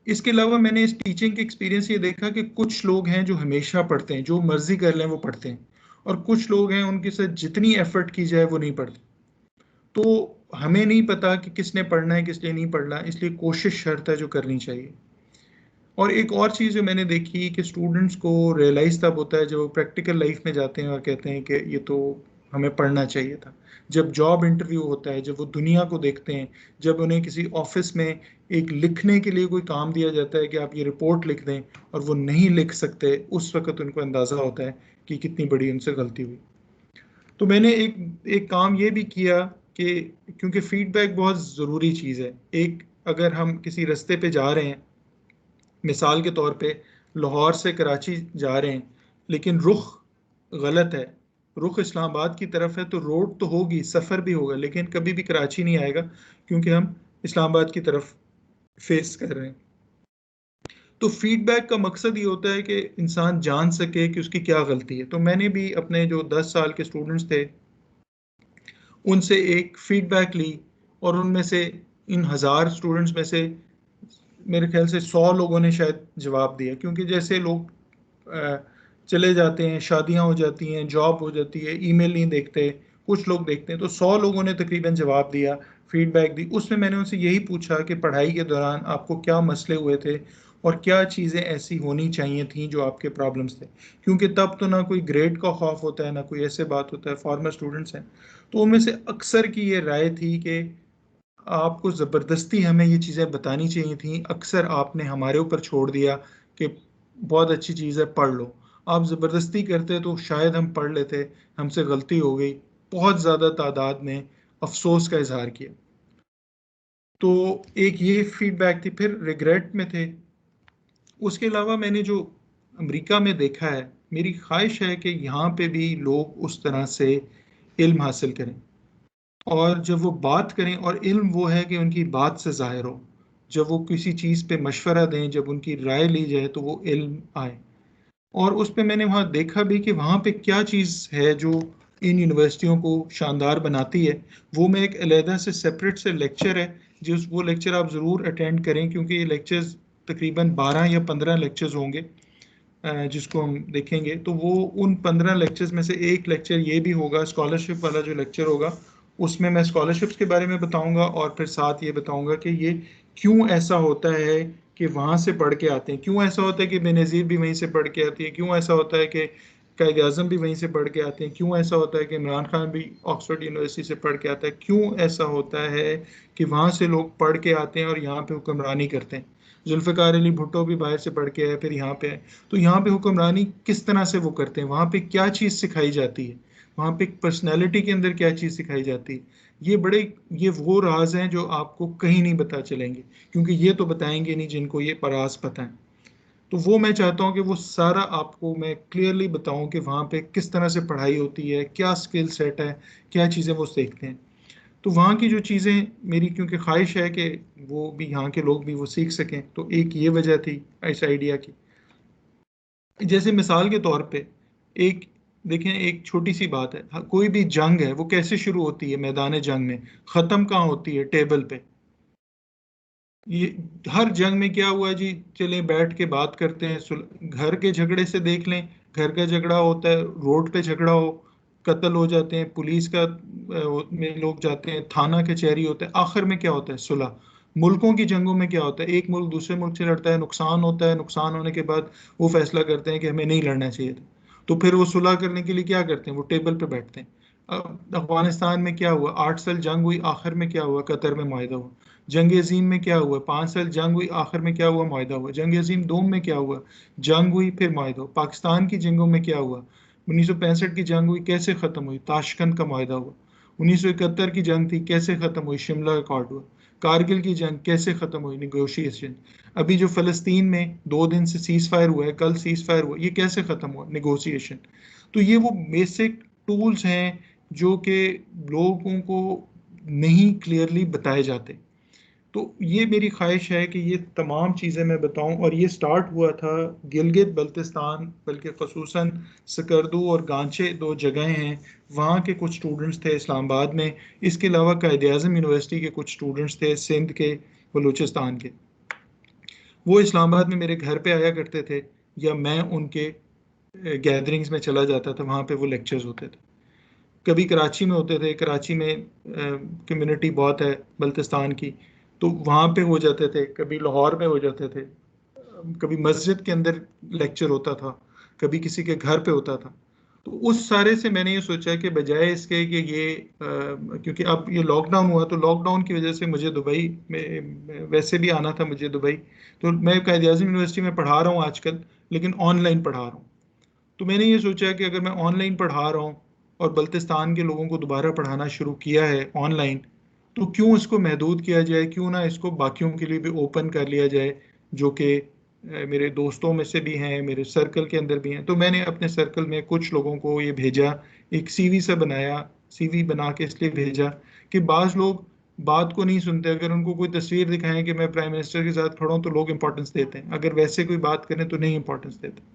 इसके अलावा मैंने इस टीचिंग के एक्सपीरियंस ये देखा कि कुछ लोग हैं जो हमेशा पढ़ते हैं, जो मर्जी कर लें वो पढ़ते हैं, और कुछ लोग हैं उनके साथ जितनी एफर्ट की जाए वो नहीं पढ़ते। तो हमें नहीं पता कि किसने पढ़ना है, किस लिए नहीं पढ़ना, इसलिए कोशिश शर्त है जो करनी चाहिए। और एक और चीज़ जो मैंने देखी कि स्टूडेंट्स को रियलाइज़ तब होता है जब वो प्रैक्टिकल लाइफ में जाते हैं और कहते हैं कि ये तो हमें पढ़ना चाहिए था। जब जॉब इंटरव्यू होता है, जब वो दुनिया को देखते हैं, जब उन्हें किसी ऑफिस में एक लिखने के लिए कोई काम दिया जाता है कि आप ये रिपोर्ट लिख दें, और वो नहीं लिख सकते, उस वक़्त उनको अंदाज़ा होता है कि कितनी बड़ी उनसे गलती हुई। तो मैंने एक एक काम ये भी किया कि क्योंकि फीडबैक बहुत ज़रूरी चीज़ है। एक अगर हम किसी रास्ते पे जा रहे हैं, मिसाल के तौर पे लाहौर से कराची जा रहे हैं, लेकिन रुख गलत है, रुख इस्लामाबाद की तरफ है, तो रोड तो होगी, सफ़र भी होगा, लेकिन कभी भी कराची नहीं आएगा क्योंकि हम इस्लामाबाद की तरफ फेस कर रहे हैं। तो फीडबैक का मकसद ये होता है कि इंसान जान सके कि उसकी क्या गलती है। तो मैंने भी अपने जो 10 साल के स्टूडेंट्स थे उनसे एक फीडबैक ली, और उनमें से इन 1000 स्टूडेंट्स में से मेरे ख्याल से 100 लोगों ने शायद जवाब दिया, क्योंकि जैसे लोग चले जाते हैं, शादियां हो जाती हैं, जॉब हो जाती है, ईमेल नहीं देखते, कुछ लोग देखते हैं, तो 100 लोगों ने तकरीबन जवाब दिया, फीडबैक दी। उसमें मैंने उनसे यही पूछा कि पढ़ाई के दौरान आपको क्या मसले हुए थे और क्या चीज़ें ऐसी होनी चाहिए थी जो आपके प्रॉब्लम्स थे, क्योंकि तब तो ना कोई ग्रेड का खौफ होता है, ना कोई ऐसे बात होता है, फॉर्मर स्टूडेंट्स हैं। तो उनमें से अक्सर की ये राय थी कि आपको ज़बरदस्ती हमें ये चीज़ें बतानी चाहिए थी, अक्सर आपने हमारे ऊपर छोड़ दिया कि बहुत अच्छी चीज़ है, पढ़ लो। आप ज़बरदस्ती करते तो शायद हम पढ़ लेते, हमसे गलती हो गई। बहुत ज़्यादा तादाद ने अफसोस का इजहार किया। तो एक ये फीडबैक थी। फिर रिग्रेट में थे। उसके अलावा मैंने जो अमेरिका में देखा है, मेरी ख्वाहिश है कि यहाँ पे भी लोग उस तरह से इल्म हासिल करें, और जब वो बात करें, और इल्म वो है कि उनकी बात से ज़ाहिर हो, जब वो किसी चीज़ पे मशवरा दें, जब उनकी राय ली जाए तो वो इल्म आए। और उस पे मैंने वहाँ देखा भी कि वहाँ पे क्या चीज़ है जो इन यूनिवर्सिटियों को शानदार बनाती है। वो मैं एक अलहदा से सेपरेट से लेक्चर है, जिस वो लेक्चर आप ज़रूर अटेंड करें, क्योंकि ये लेक्चर्स तकरीबन 12 या 15 लेक्चर्स होंगे जिसको हम देखेंगे। तो वो उन 15 लेक्चर्स में से एक लेक्चर ये भी होगा, स्कॉलरशिप वाला जो लेक्चर होगा, उसमें मैं स्कॉलरशिप्स के बारे में बताऊंगा, और फिर साथ ये बताऊंगा कि ये क्यों ऐसा होता है कि वहाँ से पढ़ के आते हैं, क्यों ऐसा होता है कि बेनज़ीर भी वहीं से पढ़ के आती है, क्यों ऐसा होता है कि कायद आज़म भी वहीं से पढ़ के आते हैं, क्यों ऐसा होता है कि इमरान खान भी ऑक्सफोर्ड यूनिवर्सिटी से पढ़ के आता है, क्यों ऐसा होता है कि वहाँ से लोग पढ़ के आते हैं और यहाँ पे हुक्मरानी करते हैं। जुल्फ़िकार अली भुट्टो भी बाहर से पढ़ के आए, फिर यहाँ पे आए। तो यहाँ पे हुक्मरानी किस तरह से वो करते हैं, वहाँ पे क्या चीज़ सिखाई जाती है, वहाँ पे पर्सनैलिटी के अंदर क्या चीज़ सिखाई जाती है। ये बड़े, ये वो राज हैं जो आपको कहीं नहीं पता चलेंगे, क्योंकि ये तो बताएंगे नहीं जिनको ये राज पता है। तो वो मैं चाहता हूँ कि वो सारा आपको मैं क्लियरली बताऊँ कि वहाँ पे किस तरह से पढ़ाई होती है, क्या स्किल सेट है, क्या चीज़ें वो सीखते हैं। तो वहाँ की जो चीज़ें, मेरी क्योंकि ख्वाहिश है कि वो भी, यहाँ के लोग भी वो सीख सकें, तो एक ये वजह थी इस आइडिया की। जैसे मिसाल के तौर पे, एक देखें, एक छोटी सी बात है, कोई भी जंग है वो कैसे शुरू होती है, मैदान जंग में, ख़त्म कहाँ होती है, टेबल पे। ये हर जंग में क्या हुआ जी, चलें बैठ के बात करते हैं, घर के झगड़े से देख लें, घर का झगड़ा होता है, रोड पे झगड़ा हो, कत्ल हो जाते हैं, पुलिस का में लोग जाते हैं, थाना कचहरी होता है, आखिर में क्या होता है, सुलह। मुल्कों की जंगों में क्या होता है, एक मुल्क दूसरे मुल्क से लड़ता है, नुकसान होता है, नुकसान होने के बाद वो फैसला करते हैं कि हमें नहीं लड़ना चाहिए था, तो फिर वो सुलह करने के लिए क्या करते हैं, वो टेबल पे बैठते हैं। अफगानिस्तान में क्या हुआ, 8 साल जंग हुई, आखिर में क्या हुआ, कतर में माहिदा हुआ। जंग अजीम में क्या हुआ, 5 साल जंग हुई, आखिर में क्या हुआ, माहिदा हुआ। जंग अजीम दोम में क्या हुआ, जंग हुई फिर माहिदा हुआ। पाकिस्तान की जंगों में क्या हुआ, 1965 की जंग हुई, कैसे ख़त्म हुई, ताशकंद का माहिदा हुआ। 1971 की जंग थी, कैसे ख़त्म हुई, शिमला अकॉर्ड हुआ। कारगिल की जंग कैसे ख़त्म हुई, निगोशिएशन। अभी जो फ़लस्तीन में 2 दिन से सीज़ फायर हुआ है, कल सीज़ फायर हुआ, ये कैसे ख़त्म हुआ, निगोशिएशन। तो ये वो बेसिक टूल्स हैं जो कि लोगों को नहीं क्लियरली बताए जाते। तो ये मेरी ख्वाहिश है कि ये तमाम चीज़ें मैं बताऊं, और ये स्टार्ट हुआ था गिलगित बल्तिस्तान, बल्कि खसूसन सकर्दू और गांचे 2 जगहें हैं, वहाँ के कुछ स्टूडेंट्स थे इस्लामाबाद में। इसके अलावा कायद आज़म यूनिवर्सिटी के कुछ स्टूडेंट्स थे सिंध के, बलूचिस्तान के। वो इस्लामाबाद में मेरे घर पे आया करते थे, या मैं उनके गैदरिंग्स में चला जाता था, वहाँ पे वो लेक्चर्स होते थे। कभी कराची में होते थे, कराची में कम्युनिटी बहुत है बल्तिस्तान की, तो वहाँ पे हो जाते थे, कभी लाहौर में हो जाते थे, कभी मस्जिद के अंदर लेक्चर होता था, कभी किसी के घर पे होता था। तो उस सारे से मैंने ये सोचा कि बजाय इसके कि ये क्योंकि अब ये लॉकडाउन हुआ, तो लॉकडाउन की वजह से मुझे दुबई में वैसे भी आना था मुझे दुबई, तो मैं कायद आज़म यूनिवर्सिटी में पढ़ा रहा हूँ आजकल, लेकिन ऑनलाइन पढ़ा रहा हूँ। तो मैंने ये सोचा कि अगर मैं ऑनलाइन पढ़ा रहा हूँ और बल्तिस्तान के लोगों को दोबारा पढ़ाना शुरू किया है ऑनलाइन, तो क्यों इसको महदूद किया जाए, क्यों ना इसको बाकियों के लिए भी ओपन कर लिया जाए, जो कि मेरे दोस्तों में से भी हैं, मेरे सर्कल के अंदर भी हैं। तो मैंने अपने सर्कल में कुछ लोगों को ये भेजा, एक सीवी सा बनाया, सीवी बना के इसलिए भेजा कि बाज़ लोग बात को नहीं सुनते। अगर उनको कोई तस्वीर दिखाएं कि मैं प्राइम मिनिस्टर के साथ खड़ा हूँ तो लोग इंपॉर्टेंस देते हैं, अगर वैसे कोई बात करें तो नहीं इंपॉर्टेंस देते।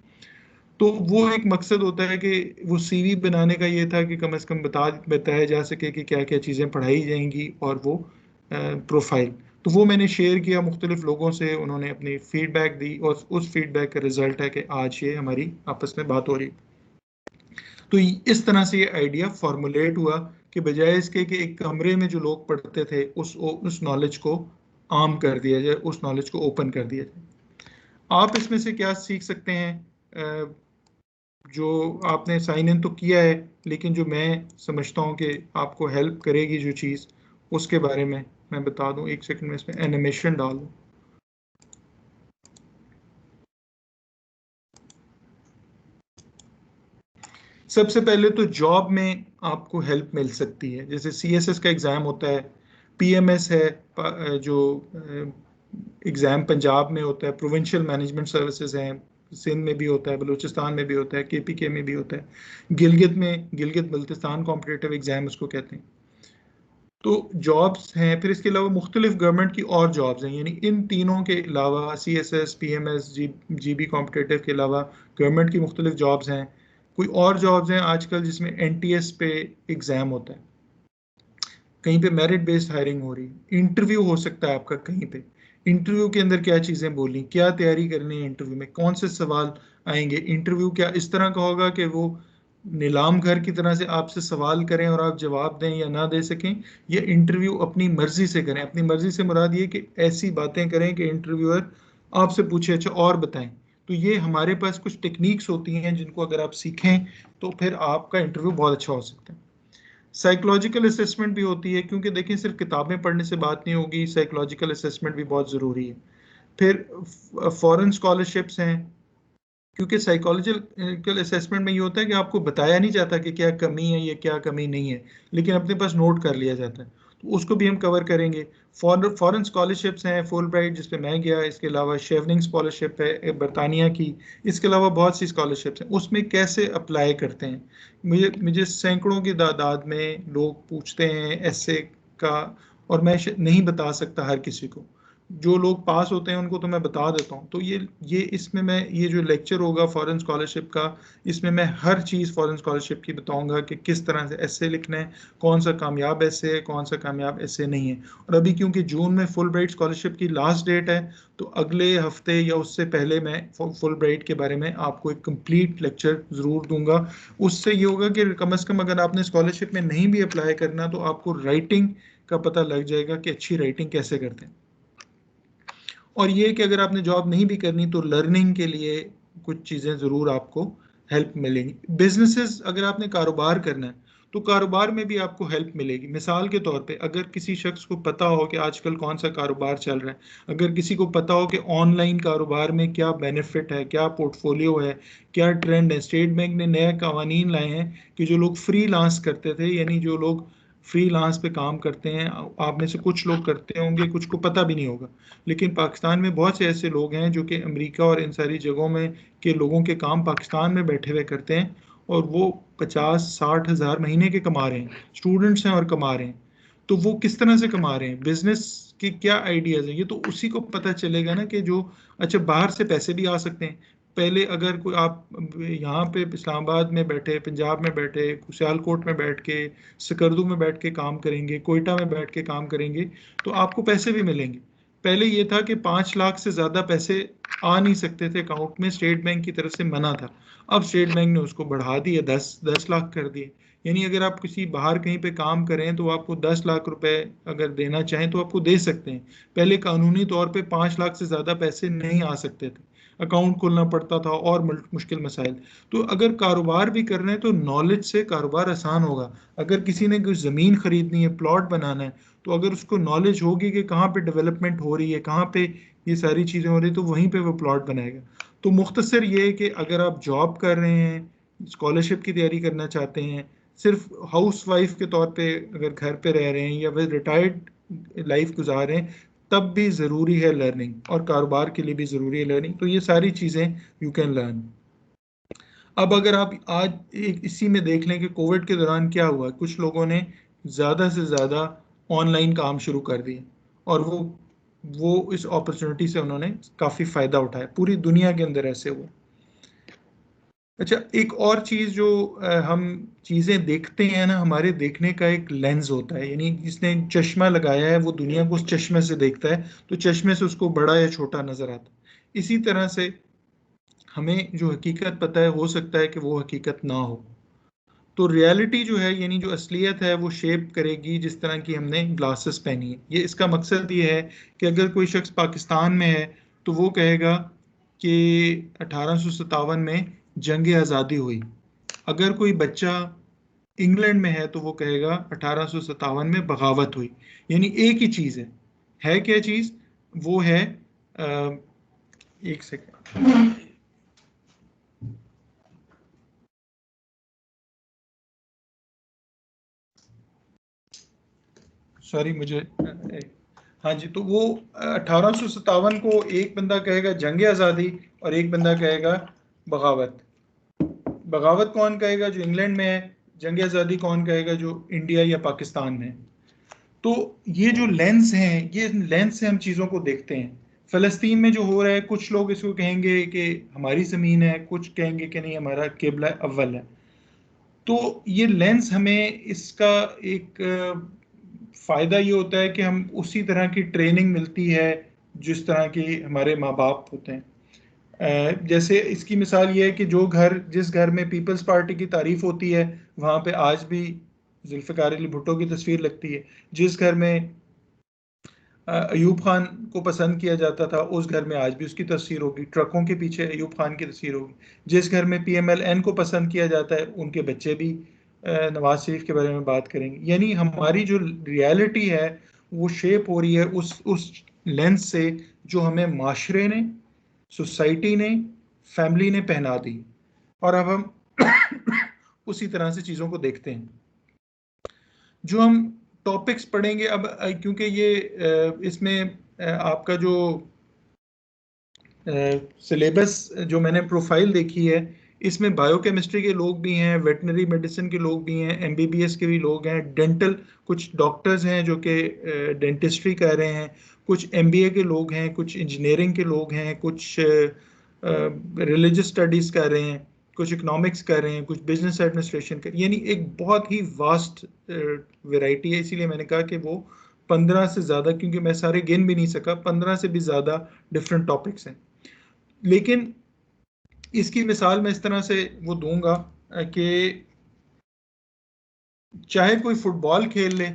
तो वो एक मकसद होता है कि वो सीवी बनाने का ये था कि कम से कम बताया जा सके कि क्या क्या चीज़ें पढ़ाई जाएंगी, और वो प्रोफाइल। तो वो मैंने शेयर किया मुख्तलिफ लोगों से, उन्होंने अपनी फीडबैक दी और उस फीडबैक का रिजल्ट है कि आज ये हमारी आपस में बात हो रही। तो इस तरह से ये आइडिया फॉर्मुलेट हुआ कि बजाय इसके कि एक कमरे में जो लोग पढ़ते थे उस नॉलेज को आम कर दिया जाए, उस नॉलेज को ओपन कर दिया जाए। आप इसमें से क्या सीख सकते हैं? जो आपने साइन इन तो किया है, लेकिन जो मैं समझता हूँ कि आपको हेल्प करेगी जो चीज़, उसके बारे में मैं बता दूं। एक सेकंड में इसमें एनिमेशन डाल दूं। सबसे पहले तो जॉब में आपको हेल्प मिल सकती है, जैसे CSS का एग्ज़ाम होता है, PMS है, जो एग्ज़ाम पंजाब में होता है, प्रोविंशियल मैनेजमेंट सर्विसेज हैं, सिंध में भी होता है, बलूचिस्तान में भी होता है, KPK में भी होता है, गिलगित बल्तिस्तान कॉम्पिटिटिव एग्ज़ाम उसको कहते हैं। तो जॉब्स हैं, फिर इसके अलावा मुख्तलिफ गवर्नमेंट की और जॉब्स हैं, यानी इन तीनों के अलावा CSS, PMS, GB कॉम्पिटिटिव के अलावा गवर्नमेंट की मुख्तलिफ जॉब्स हैं। कोई और जॉब्स हैं आजकल जिसमें NTS पे एग्ज़ाम होता है, कहीं पे मेरिट बेस्ड हायरिंग हो रही है, इंटरव्यू हो सकता है आपका कहीं पे। इंटरव्यू के अंदर क्या चीज़ें बोलनी, क्या तैयारी करनी है, इंटरव्यू में कौन से सवाल आएंगे, इंटरव्यू क्या इस तरह का होगा कि वो नीलाम घर की तरह से आपसे सवाल करें और आप जवाब दें या ना दे सकें, या इंटरव्यू अपनी मर्जी से करें। अपनी मर्जी से मुराद ये कि ऐसी बातें करें कि इंटरव्यूअर आपसे पूछे अच्छा और बताएं। तो ये हमारे पास कुछ टेक्निक्स होती हैं जिनको अगर आप सीखें तो फिर आपका इंटरव्यू बहुत अच्छा हो सकता है। साइकोलॉजिकल असेसमेंट भी होती है, क्योंकि देखिए सिर्फ किताबें पढ़ने से बात नहीं होगी, साइकोलॉजिकल असेसमेंट भी बहुत ज़रूरी है। फिर फॉरेन स्कॉलरशिप्स हैं, क्योंकि साइकोलॉजिकल असेसमेंट में ये होता है कि आपको बताया नहीं जाता कि क्या कमी है या क्या कमी नहीं है, लेकिन अपने पास नोट कर लिया जाता है, तो उसको भी हम कवर करेंगे। फॉरेन स्कॉलरशिप्स हैं, फुल ब्राइट जिस पे मैं गया, इसके अलावा शेवनिंग स्कॉलरशिप है बरतानिया की, इसके अलावा बहुत सी स्कॉलरशिप्स हैं, उसमें कैसे अप्लाई करते हैं। मुझे सैकड़ों की तादाद में लोग पूछते हैं ऐसे का, और मैं नहीं बता सकता हर किसी को। जो लोग पास होते हैं उनको तो मैं बता देता हूँ। तो ये इसमें मैं ये जो लेक्चर होगा फॉरेन स्कॉलरशिप का, इसमें मैं हर चीज़ फॉरेन स्कॉलरशिप की बताऊंगा कि किस तरह से ऐसे लिखना है, कौन सा कामयाब ऐसे है, कौन सा कामयाब ऐसे नहीं है। और अभी क्योंकि जून में फुल ब्राइट स्कॉलरशिप की लास्ट डेट है, तो अगले हफ्ते या उससे पहले मैं फुल ब्राइट के बारे में आपको एक कंप्लीट लेक्चर ज़रूर दूंगा। उससे ये होगा कि कम अज़ कम अगर आपने स्कॉलरशिप में नहीं भी अप्लाई करना तो आपको राइटिंग का पता लग जाएगा कि अच्छी राइटिंग कैसे करते हैं। और ये कि अगर आपने जॉब नहीं भी करनी तो लर्निंग के लिए कुछ चीज़ें ज़रूर आपको हेल्प मिलेंगी। बिजनेसेस, अगर आपने कारोबार करना है तो कारोबार में भी आपको हेल्प मिलेगी। मिसाल के तौर पे अगर किसी शख्स को पता हो कि आजकल कौन सा कारोबार चल रहा है, अगर किसी को पता हो कि ऑनलाइन कारोबार में क्या बेनिफिट है, क्या पोर्टफोलियो है, क्या ट्रेंड है। स्टेट बैंक ने नए कानून लाए हैं कि जो लोग फ्री लांस करते थे, यानी जो लोग फ्रीलांस पे काम करते हैं, आप में से कुछ लोग करते होंगे, कुछ को पता भी नहीं होगा, लेकिन पाकिस्तान में बहुत से ऐसे लोग हैं जो कि अमेरिका और इन सारी जगहों में के लोगों के काम पाकिस्तान में बैठे हुए करते हैं, और वो 50-60 हज़ार महीने के कमा रहे हैं, स्टूडेंट्स हैं और कमा रहे हैं। तो वो किस तरह से कमा रहे हैं, बिजनेस के क्या आइडियाज़ हैं, ये तो उसी को पता चलेगा ना कि जो अच्छा बाहर से पैसे भी आ सकते हैं। पहले अगर कोई आप यहाँ पे इस्लामाबाद में बैठे, पंजाब में बैठे, सियालकोट में बैठ के, सिकरदू में बैठ के काम करेंगे, कोयटा में बैठ के काम करेंगे, तो आपको पैसे भी मिलेंगे। पहले ये था कि 5 लाख से ज़्यादा पैसे आ नहीं सकते थे अकाउंट में, स्टेट बैंक की तरफ से मना था। अब स्टेट बैंक ने उसको बढ़ा दिया, 10 लाख कर दिए। यानी अगर आप किसी बाहर कहीं पे काम करें तो आपको 10 लाख रुपए अगर देना चाहें तो आपको दे सकते हैं। पहले कानूनी तौर पे 5 लाख से ज़्यादा पैसे नहीं आ सकते थे, अकाउंट खोलना पड़ता था और मुश्किल मसाइल। तो अगर कारोबार भी कर रहे हैं तो नॉलेज से कारोबार आसान होगा। अगर किसी ने कुछ ज़मीन खरीदनी है, प्लॉट बनाना है, तो अगर उसको नॉलेज होगी कि कहाँ पे डेवलपमेंट हो रही है, कहाँ पे ये सारी चीज़ें हो रही है, तो वहीं पे वो प्लॉट बनाएगा। तो मुख्तसर ये है कि अगर आप जॉब कर रहे हैं, स्कॉलरशिप की तैयारी करना चाहते हैं, सिर्फ हाउस वाइफ के तौर पे अगर घर पे रह रहे हैं या फिर रिटायर्ड लाइफ गुजार रहे हैं, तब भी ज़रूरी है लर्निंग, और कारोबार के लिए भी ज़रूरी है लर्निंग। तो ये सारी चीज़ें यू कैन लर्न। अब अगर आप आज एक इसी में देख लें कि कोविड के दौरान क्या हुआ, कुछ लोगों ने ज़्यादा से ज़्यादा ऑनलाइन काम शुरू कर दिए, और वो इस अपॉर्चुनिटी से उन्होंने काफ़ी फ़ायदा उठाया। पूरी दुनिया के अंदर ऐसे हुआ। अच्छा, एक और चीज़ जो हम चीज़ें देखते हैं ना, हमारे देखने का एक लेंस होता है, यानी जिसने चश्मा लगाया है वो दुनिया को उस चश्मे से देखता है, तो चश्मे से उसको बड़ा या छोटा नज़र आता है। इसी तरह से हमें जो हकीकत पता है, हो सकता है कि वो हकीकत ना हो। तो रियलिटी जो है, यानी जो असलियत है, वो शेप करेगी जिस तरह की हमने ग्लासेस पहनी है। ये इसका मकसद ये है कि अगर कोई शख्स पाकिस्तान में है तो वो कहेगा कि 1857 में जंग आज़ादी हुई। अगर कोई बच्चा इंग्लैंड में है तो वो कहेगा 1857 में बगावत हुई। यानी एक ही चीज़ है क्या चीज़? वो है एक सेकेंड, सॉरी मुझे हाँ जी, तो वो 1857 को एक बंदा कहेगा जंग आज़ादी और एक बंदा कहेगा बगावत। बगावत कौन कहेगा? जो इंग्लैंड में है। जंग आज़ादी कौन कहेगा? जो इंडिया या पाकिस्तान में है। तो ये जो लेंस हैं, ये लेंस से हम चीज़ों को देखते हैं। फ़लस्तीन में जो हो रहा है, कुछ लोग इसको कहेंगे कि हमारी ज़मीन है, कुछ कहेंगे कि नहीं हमारा किबला अव्वल है। तो ये लेंस हमें इसका एक फ़ायदा ये होता है कि हम उसी तरह की ट्रेनिंग मिलती है जिस तरह के हमारे माँ बाप होते हैं। जैसे इसकी मिसाल ये है कि जिस घर में पीपल्स पार्टी की तारीफ होती है, वहाँ पे आज भी जुल्फ़िकार अली भुट्टो की तस्वीर लगती है। जिस घर में अयूब खान को पसंद किया जाता था, उस घर में आज भी उसकी तस्वीर होगी। ट्रकों के पीछे अयूब खान की तस्वीर होगी। जिस घर में PMLN को पसंद किया जाता है, उनके बच्चे भी नवाज शरीफ के बारे में बात करेंगे। यानी हमारी जो रियलिटी है वो शेप हो रही है उस लेंस से जो हमें माशरे ने, सोसाइटी ने, फैमिली ने पहना दी। और अब हम उसी तरह से चीज़ों को देखते हैं। जो हम टॉपिक्स पढ़ेंगे अब, क्योंकि ये इसमें आपका जो सिलेबस जो मैंने प्रोफाइल देखी है, इसमें बायोकेमिस्ट्री के लोग भी हैं, वेटनरी मेडिसिन के लोग भी हैं, MBBS के भी लोग हैं, डेंटल कुछ डॉक्टर्स हैं जो कि डेंटिस्ट्री कर रहे हैं, कुछ MBA के लोग हैं, कुछ इंजीनियरिंग के लोग हैं, कुछ रिलीजियस स्टडीज़ कर रहे हैं, कुछ इकोनॉमिक्स कर रहे हैं, कुछ बिजनेस एडमिनिस्ट्रेशन कर, यानी एक बहुत ही वास्ट वैरायटी है। इसीलिए मैंने कहा कि वो 15 से ज़्यादा, क्योंकि मैं सारे गिन भी नहीं सका, 15 से भी ज़्यादा डिफरेंट टॉपिक्स हैं। लेकिन इसकी मिसाल मैं इस तरह से वो दूंगा कि चाहे कोई फुटबॉल खेल ले,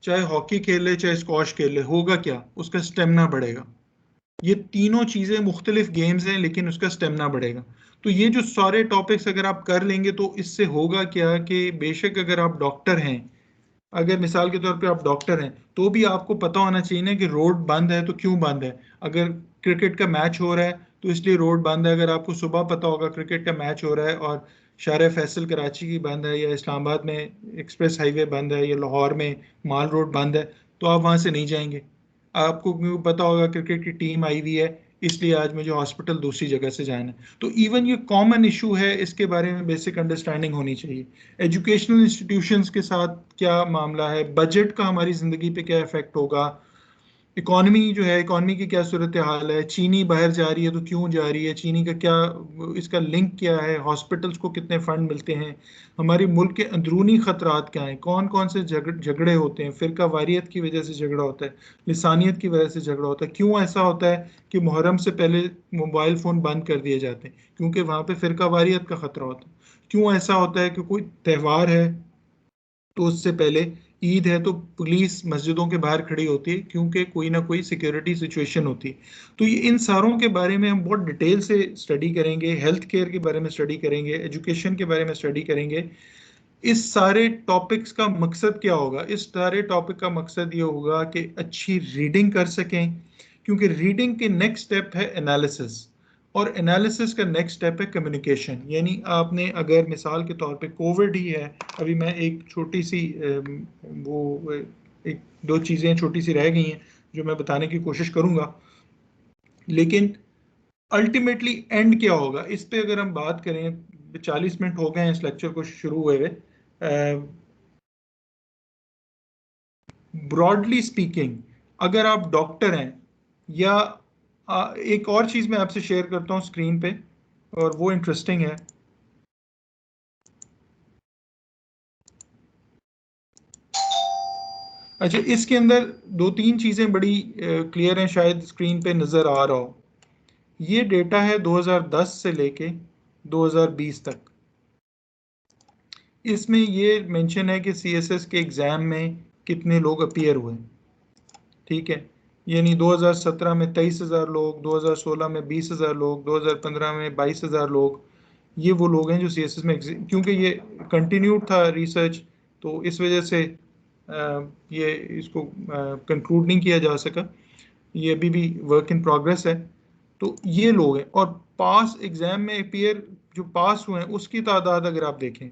चाहे हॉकी खेल ले, चाहे स्क्वॉश खेल ले, होगा क्या? उसका स्टेमिना बढ़ेगा। ये तीनों चीज़ें मुख्तलिफ गेम्स हैं लेकिन उसका स्टेमिना बढ़ेगा। तो ये जो सारे टॉपिक्स अगर आप कर लेंगे तो इससे होगा क्या कि बेशक अगर आप डॉक्टर हैं, अगर मिसाल के तौर पे आप डॉक्टर हैं, तो भी आपको पता होना चाहिए ना कि रोड बंद है तो क्यों बंद है। अगर क्रिकेट का मैच हो रहा है तो इसलिए रोड बंद है। अगर आपको सुबह पता होगा क्रिकेट का मैच हो रहा है और शार फैसल कराची की बंद है, या इस्लामाबाद में एक्सप्रेस हाईवे बंद है, या लाहौर में माल रोड बंद है, तो आप वहाँ से नहीं जाएंगे। आपको क्यों पता होगा क्रिकेट की टीम आई हुई है, इसलिए आज मुझे हॉस्पिटल दूसरी जगह से जाना है। तो इवन ये कॉमन इशू है, इसके बारे में बेसिक अंडरस्टैंडिंग होनी चाहिए। एजुकेशनल इंस्टीट्यूशंस के साथ क्या मामला है, बजट का हमारी ज़िंदगी पे क्या इफेक्ट होगा, इकॉनमी जो है, इकॉनमी की क्या सूरत हाल है, चीनी बाहर जा रही है तो क्यों जा रही है, चीनी का क्या, इसका लिंक क्या है, हॉस्पिटल्स को कितने फंड मिलते हैं, हमारे मुल्क के अंदरूनी खतरात क्या हैं, कौन कौन से झगड़े होते हैं, फिरका वारियत की वजह से झगड़ा होता है, लिसानियत की वजह से झगड़ा होता है, क्यों ऐसा होता है कि मुहर्रम से पहले मोबाइल फ़ोन बंद कर दिए जाते हैं, क्योंकि वहाँ पे फिरका वारियत का ख़तरा होता है। क्यों ऐसा होता है कि कोई त्यौहार है तो उससे पहले, ईद है तो पुलिस मस्जिदों के बाहर खड़ी होती है क्योंकि कोई ना कोई सिक्योरिटी सिचुएशन होती है। तो ये इन सारों के बारे में हम बहुत डिटेल से स्टडी करेंगे, हेल्थ केयर के बारे में स्टडी करेंगे, एजुकेशन के बारे में स्टडी करेंगे। इस सारे टॉपिक्स का मकसद क्या होगा? इस सारे टॉपिक का मकसद ये होगा कि अच्छी रीडिंग कर सकें, क्योंकि रीडिंग के नेक्स्ट स्टेप है एनालिसिस, और एनालिसिस का नेक्स्ट स्टेप है कम्युनिकेशन। यानी आपने अगर मिसाल के तौर पे कोविड ही है, अभी मैं एक छोटी सी वो एक दो चीज़ें छोटी सी रह गई हैं जो मैं बताने की कोशिश करूंगा, लेकिन अल्टीमेटली एंड क्या होगा इस पे अगर हम बात करें। 40 मिनट हो गए हैं इस लेक्चर को शुरू हुए। ब्रॉडली स्पीकिंग, अगर आप डॉक्टर हैं, या एक और चीज़ मैं आपसे शेयर करता हूँ स्क्रीन पे, और वो इंटरेस्टिंग है। अच्छा, इसके अंदर दो तीन चीज़ें बड़ी क्लियर हैं, शायद स्क्रीन पे नज़र आ रहा हो। ये डेटा है 2010 से लेके 2020 तक। इसमें ये मेंशन है कि सीएसएस के एग्ज़ाम में कितने लोग अपीयर हुए, ठीक है। यानी 2017 में 23,000 लोग, 2016 में 20,000 लोग, 2015 में 22,000 लोग। ये वो लोग हैं जो सीएसएस में क्योंकि ये कंटिन्यूड था रिसर्च, तो इस वजह से ये इसको कंक्लूड नहीं किया जा सका। ये अभी भी वर्क इन प्रोग्रेस है। तो ये लोग हैं, और पास एग्जाम में अपीयर जो पास हुए हैं उसकी तादाद अगर आप देखें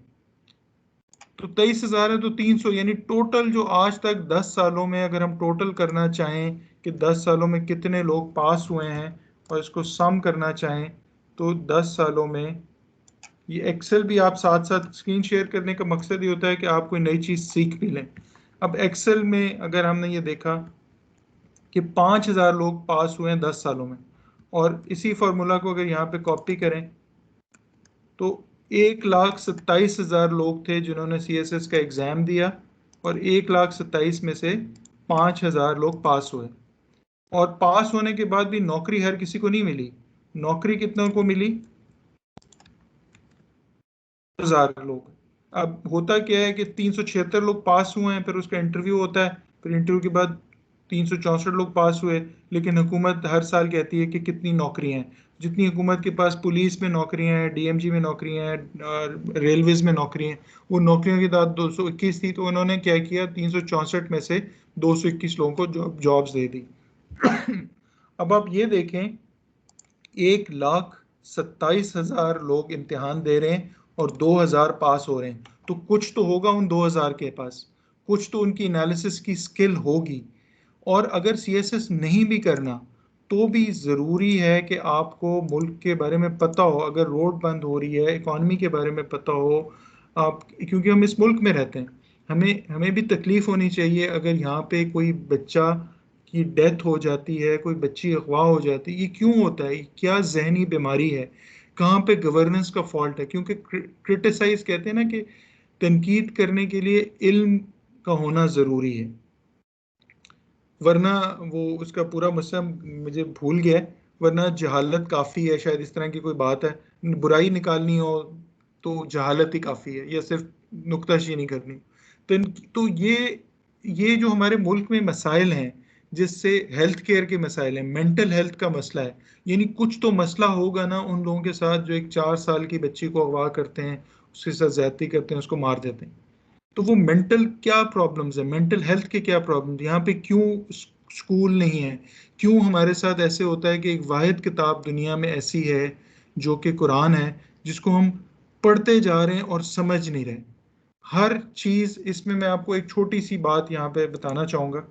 तो 23,000 है, तो 300, यानी टोटल जो आज तक 10 सालों में अगर हम टोटल करना चाहें कि 10 सालों में कितने लोग पास हुए हैं और इसको सम करना चाहें, तो 10 सालों में ये एक्सेल भी आप साथ साथ स्क्रीन शेयर करने का मकसद ये होता है कि आप कोई नई चीज़ सीख भी लें। अब एक्सेल में अगर हमने ये देखा कि 5,000 लोग पास हुए हैं 10 सालों में, और इसी फार्मूला को अगर यहाँ पे कॉपी करें तो 1,27,000 लोग थे जिन्होंने सीएसएस का एग्ज़ाम दिया, और 1,27,000 में से 5,000 लोग पास हुए। और पास होने के बाद भी नौकरी हर किसी को नहीं मिली। नौकरी कितनों को मिली? 1,000 लोग। अब होता क्या है कि 376 लोग पास हुए हैं, फिर उसका इंटरव्यू होता है, फिर इंटरव्यू के बाद 364 लोग पास हुए, लेकिन हुकूमत हर साल कहती है कि कितनी नौकरियां हैं। जितनी हुकूमत के पास पुलिस में नौकरियां हैं, डीएमजी में नौकरियां हैं, रेलवेज में नौकरियां हैं, वो नौकरियों की तादाद 221 थी, तो उन्होंने क्या किया, 364 में से 221 लोगों को जॉब्स दे दी। अब आप ये देखें, 1,27,000 लोग इम्तिहान दे रहे हैं और 2,000 पास हो रहे हैं, तो कुछ तो होगा उन 2,000 के पास, कुछ तो उनकी एनालिसिस की स्किल होगी। और अगर सीएसएस नहीं भी करना तो भी ज़रूरी है कि आपको मुल्क के बारे में पता हो, अगर रोड बंद हो रही है, इकॉनमी के बारे में पता हो आप, क्योंकि हम इस मुल्क में रहते हैं, हमें हमें भी तकलीफ़ होनी चाहिए अगर यहाँ पे कोई बच्चा की डेथ हो जाती है, कोई बच्ची अगवा हो जाती है। ये क्यों होता है? क्या जहनी बीमारी है? कहाँ पे गवर्नेंस का फॉल्ट है? क्योंकि क्रिटिसाइज कहते हैं ना कि तनकीद करने के लिए इल्म का होना ज़रूरी है, वरना वो उसका पूरा मसला मुझे भूल गया है। वरना जहालत काफ़ी है, शायद इस तरह की कोई बात है। बुराई निकालनी हो तो जहालत ही काफ़ी है, या सिर्फ नुक्ताचीनी नहीं करनी। तो ये जो हमारे मुल्क में मसाइल हैं, जिससे हेल्थ केयर के मसाइल हैं, मेंटल हेल्थ का मसला है, यानी कुछ तो मसला होगा ना उन लोगों के साथ जो एक 4 साल की बच्ची को अगवा करते हैं, उसके साथ ज्यादती करते हैं, उसको मार देते हैं। तो वो मेंटल क्या प्रॉब्लम्स है, मेंटल हेल्थ के क्या प्रॉब्लम्स, यहाँ पे क्यों स्कूल नहीं है? क्यों हमारे साथ ऐसे होता है कि एक वाहिद किताब दुनिया में ऐसी है जो कि कुरान है, जिसको हम पढ़ते जा रहे हैं और समझ नहीं रहे? हर चीज़ इसमें, मैं आपको एक छोटी सी बात यहाँ पे बताना चाहूँगा।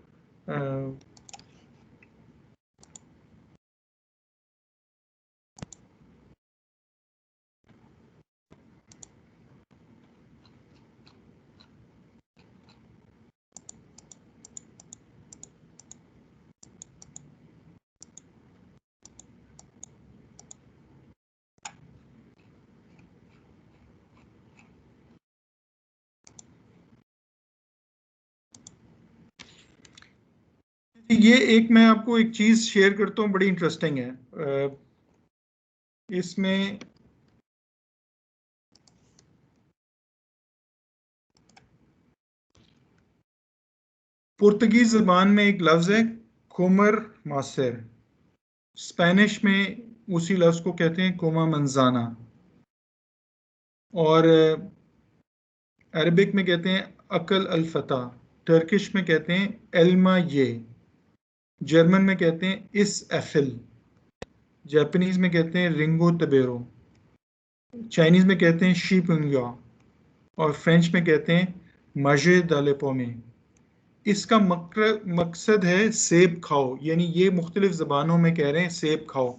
ये एक, मैं आपको एक चीज़ शेयर करता हूँ, बड़ी इंटरेस्टिंग है। इसमें पुर्तगीज ज़बान में एक लफ्ज़ है कोमर मासर, स्पेनिश में उसी लफ्ज़ को कहते हैं कोमा मंजाना, और अरबिक में कहते हैं अकल अल फता, टर्किश में कहते हैं एल्मा ये, जर्मन में कहते हैं इस एफिल, जापानीज में कहते हैं रिंगो तबेरो, चाइनीज में कहते हैं शी पुंगया, और फ्रेंच में कहते हैं मजे दालेपोमे। इसका मकसद है सेब खाओ, यानी ये मुख्तलिफ ज़बानों में कह रहे हैं सेब खाओ।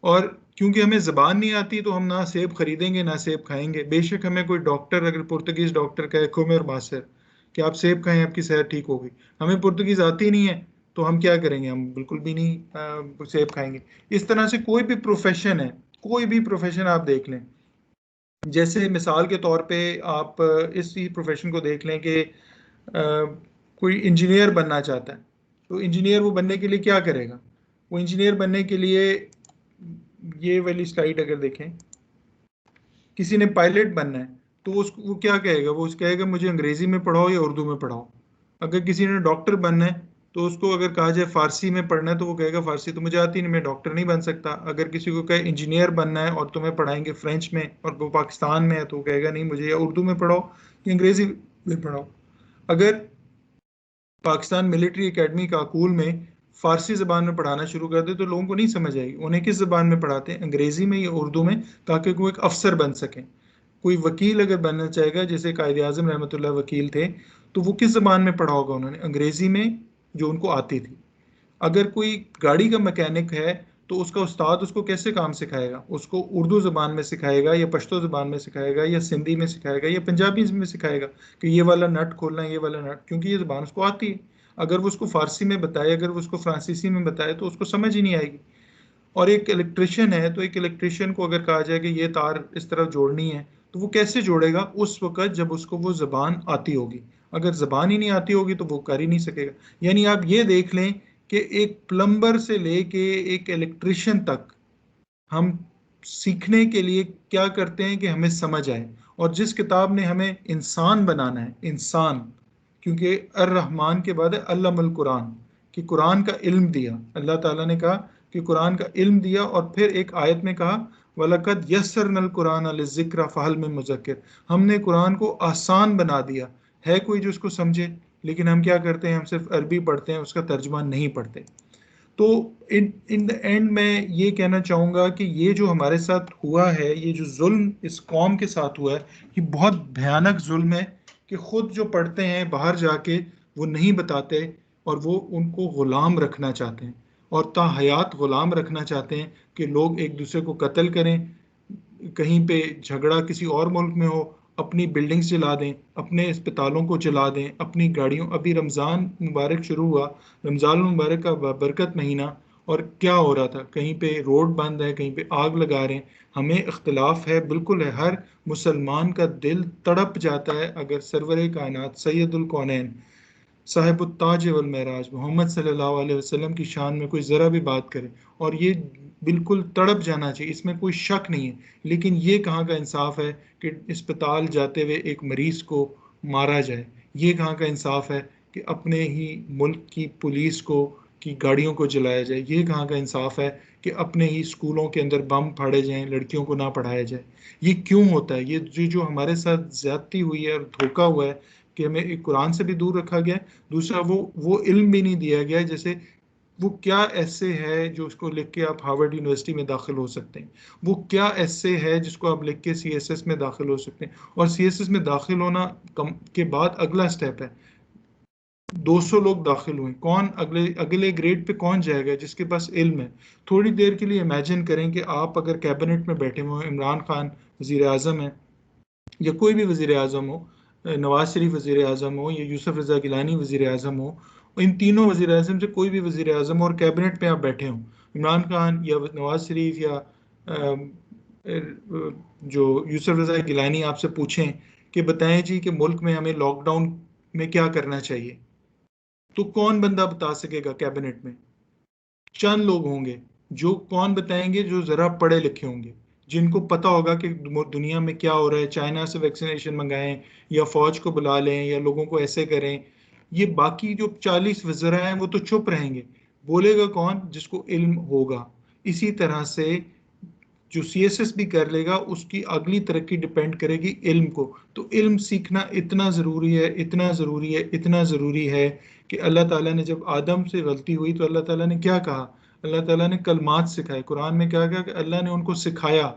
और क्योंकि हमें ज़बान नहीं आती तो हम ना सेब खरीदेंगे ना सेब खाएंगे। बेशक हमें कोई डॉक्टर, अगर पुर्तगीज़ डॉक्टर कहे कुमेर मासर कि आप सेब खाएं आपकी सेहत ठीक होगी, हमें पुर्तगीज़ आती नहीं है, तो हम क्या करेंगे? हम बिल्कुल भी नहीं सेब खाएंगे। इस तरह से कोई भी प्रोफेशन है, कोई भी प्रोफेशन आप देख लें, जैसे मिसाल के तौर पे आप इसी प्रोफेशन को देख लें कि कोई इंजीनियर बनना चाहता है, तो इंजीनियर वो बनने के लिए क्या करेगा? वो इंजीनियर बनने के लिए, ये वाली स्लाइड अगर देखें, किसी ने पायलट बनना है तो उसको वो क्या कहेगा? वो कहेगा मुझे अंग्रेजी में पढ़ाओ या उर्दू में पढ़ाओ। अगर किसी ने डॉक्टर बनना है तो उसको अगर कहा जाए फारसी में पढ़ना है तो वो कहेगा फारसी तो मुझे आती नहीं, मैं डॉक्टर नहीं बन सकता। अगर किसी को कहे इंजीनियर बनना है और तुम्हें पढ़ाएंगे फ्रेंच में और वो पाकिस्तान में है तो वो कहेगा नहीं, मुझे या उर्दू में पढ़ाओ या अंग्रेजी में पढ़ाओ। अगर पाकिस्तान मिलिट्री एकेडमी काकूल में फारसी ज़बान में पढ़ाना शुरू कर दे तो लोगों को नहीं समझ आएगी। उन्हें किस ज़बान में पढ़ाते हैं? अंग्रेज़ी में या उर्दू में, ताकि वो एक अफसर बन सकें। कोई वकील अगर बनना चाहेगा, जैसे कायद आज़म रहमतुल्लाह वकील थे, तो वो किस ज़बान में पढ़ा होगा उन्होंने? अंग्रेज़ी में, जो उनको आती थी। अगर कोई गाड़ी का मैकेनिक है तो उसका उस्ताद उसको कैसे काम सिखाएगा? उसको उर्दू ज़बान में सिखाएगा या पश्तो ज़बान में सिखाएगा या सिंधी में सिखाएगा या पंजाबी में सिखाएगा कि ये वाला नट खोलना है, ये वाला नट, क्योंकि ये ज़बान उसको आती है। अगर वो उसको फारसी में बताए, अगर वो उसको फ्रांसीसी में बताए तो उसको समझ ही नहीं आएगी। और एक इलेक्ट्रिशियन है तो एक इलेक्ट्रिशियन को अगर कहा जाए कि ये तार इस तरफ जोड़नी है तो वो कैसे जोड़ेगा? उस वक़्त जब उसको वो ज़बान आती होगी। अगर ज़बान ही नहीं आती होगी तो वो कर ही नहीं सकेगा। यानी आप ये देख लें कि एक प्लम्बर से लेके एक इलेक्ट्रिशियन तक हम सीखने के लिए क्या करते हैं कि हमें समझ आए। और जिस किताब ने हमें इंसान बनाना है, इंसान, क्योंकि अर रहमान के बाद है अल्लामुल कुरान, कि कुरान का इल्म दिया। अल्लाह ताला ने कहा कि कुरान का इल्म दिया, और फिर एक आयत में कहा वलकद यस्सरनल कुरान लिज़िक्र फहल मिन मुज़क्किर, हमने कुरान को आसान बना दिया, है कोई जो उसको समझे? लेकिन हम क्या करते हैं? हम सिर्फ अरबी पढ़ते हैं, उसका तर्जुमा नहीं पढ़ते। तो इन इन द एंड मैं ये कहना चाहूँगा कि ये जो हमारे साथ हुआ है, ये जो जुल्म इस कौम के साथ हुआ है, ये बहुत भयानक जुल्म है कि खुद जो पढ़ते हैं बाहर जाके वो नहीं बताते, और वो उनको ग़ुलाम रखना चाहते हैं और ताहयात ग़ुलाम रखना चाहते हैं कि लोग एक दूसरे को कत्ल करें, कहीं पे झगड़ा किसी और मुल्क में हो, अपनी बिल्डिंग्स जला दें, अपने अस्पतालों को जला दें, अपनी गाड़ियों। अभी रमज़ान मुबारक शुरू हुआ, रमज़ान मुबारक का बरकत महीना, और क्या हो रहा था? कहीं पे रोड बंद है, कहीं पे आग लगा रहे हैं। हमें इख्तिलाफ है, बिल्कुल है, हर मुसलमान का दिल तड़प जाता है अगर सरवर कायनात सैयदुल कौनैन साहिबुत्ताज वल महराज मोहम्मद सल्लल्लाहु अलैहि वसल्लम की शान में कोई ज़रा भी बात करे, और ये बिल्कुल तड़प जाना चाहिए, इसमें कोई शक नहीं है। लेकिन ये कहाँ का इंसाफ है कि अस्पताल जाते हुए एक मरीज़ को मारा जाए? ये कहाँ का इंसाफ है कि अपने ही मुल्क की पुलिस को की गाड़ियों को जलाया जाए? ये कहाँ का इंसाफ है कि अपने ही स्कूलों के अंदर बम फाड़े जाएं, लड़कियों को ना पढ़ाया जाए? ये क्यों होता है? ये जो हमारे साथ ज्यादती हुई है और धोखा हुआ है कि हमें एक कुरान से भी दूर रखा गया है, दूसरा वो इल्म भी नहीं दिया गया है। जैसे वो क्या ऐसे है जो उसको लिख के आप हार्वर्ड यूनिवर्सिटी में दाखिल हो सकते हैं? वो क्या ऐसे है जिसको आप लिख के सीएसएस में दाखिल हो सकते हैं? और सीएसएस में दाखिल होना कम के बाद अगला स्टेप है, 200 लोग दाखिल हुए, कौन अगले अगले ग्रेड पे कौन जाएगा? जिसके पास इल्म है। थोड़ी देर के लिए इमेजिन करें कि आप अगर कैबिनेट में बैठे हुए, इमरान खान वजीर आज़म है या कोई भी वजीर आज़म हो, नवाज शरीफ वजीर आज़म हो या यूसुफ रज़ा गिलानी वजीर आज़म हो, इन तीनों वजीर आज़म से कोई भी वजीर आज़म और कैबिनेट में आप बैठे हों, इमरान खान या नवाज शरीफ या जो यूसुफ रज़ा गिलानी आपसे पूछें कि बताएं जी कि मुल्क में हमें लॉकडाउन में क्या करना चाहिए, तो कौन बंदा बता सकेगा? कैबिनेट में चंद लोग होंगे। जो कौन बताएंगे? जो ज़रा पढ़े लिखे होंगे, जिनको पता होगा कि दुनिया में क्या हो रहा है, चाइना से वैक्सीनेशन मंगाएं या फौज को बुला लें या लोगों को ऐसे करें। ये बाकी जो 40 वज़रा हैं वो तो चुप रहेंगे। बोलेगा कौन? जिसको इल्म होगा। इसी तरह से जो सीएसएस भी कर लेगा उसकी अगली तरक्की डिपेंड करेगी इल्म को। तो इल्म सीखना इतना ज़रूरी है, इतना ज़रूरी है, इतना ज़रूरी है कि अल्लाह ताला ने जब आदम से गलती हुई तो अल्लाह ताला ने क्या कहा? अल्लाह ताला ने कलमात सिखाए। कुरान में क्या कहा कि अल्लाह ने उनको सिखाया,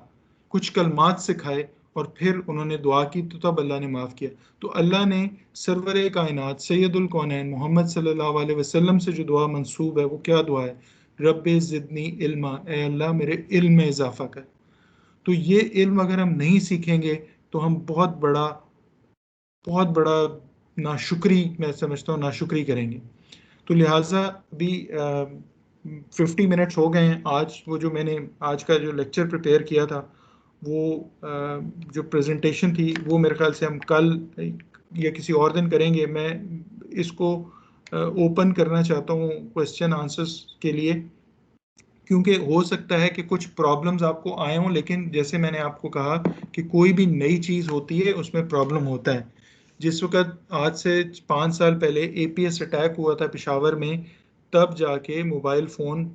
कुछ कलमात सिखाए, और फिर उन्होंने दुआ की तो तब अल्लाह ने माफ़ किया। तो अल्लाह ने सरवर कायनात सैयदुल कौनैन मोहम्मद सल्लल्लाहु अलैहि वसल्लम से जो दुआ मंसूब है वो क्या दुआ है? रब्बे ज़िदनी इल्मा, ए अल्लाह मेरे इल्म में इजाफ़ा कर। तो ये इल्म अगर हम नहीं सीखेंगे तो हम बहुत बड़ा नाशुक्री, मैं समझता हूँ नाशुक्री करेंगे। तो लिहाजा अभी 50 मिनट्स हो गए हैं। आज वो जो मैंने आज का जो लेक्चर प्रिपेयर किया था, वो जो प्रेजेंटेशन थी वो मेरे ख्याल से हम कल या किसी और दिन करेंगे। मैं इसको ओपन करना चाहता हूँ क्वेश्चन आंसर्स के लिए, क्योंकि हो सकता है कि कुछ प्रॉब्लम्स आपको आए हों, लेकिन जैसे मैंने आपको कहा कि कोई भी नई चीज़ होती है उसमें प्रॉब्लम होता है। जिस वक्त आज से 5 साल पहले एपीएस अटैक हुआ था पेशावर में, तब जाके मोबाइल फ़ोन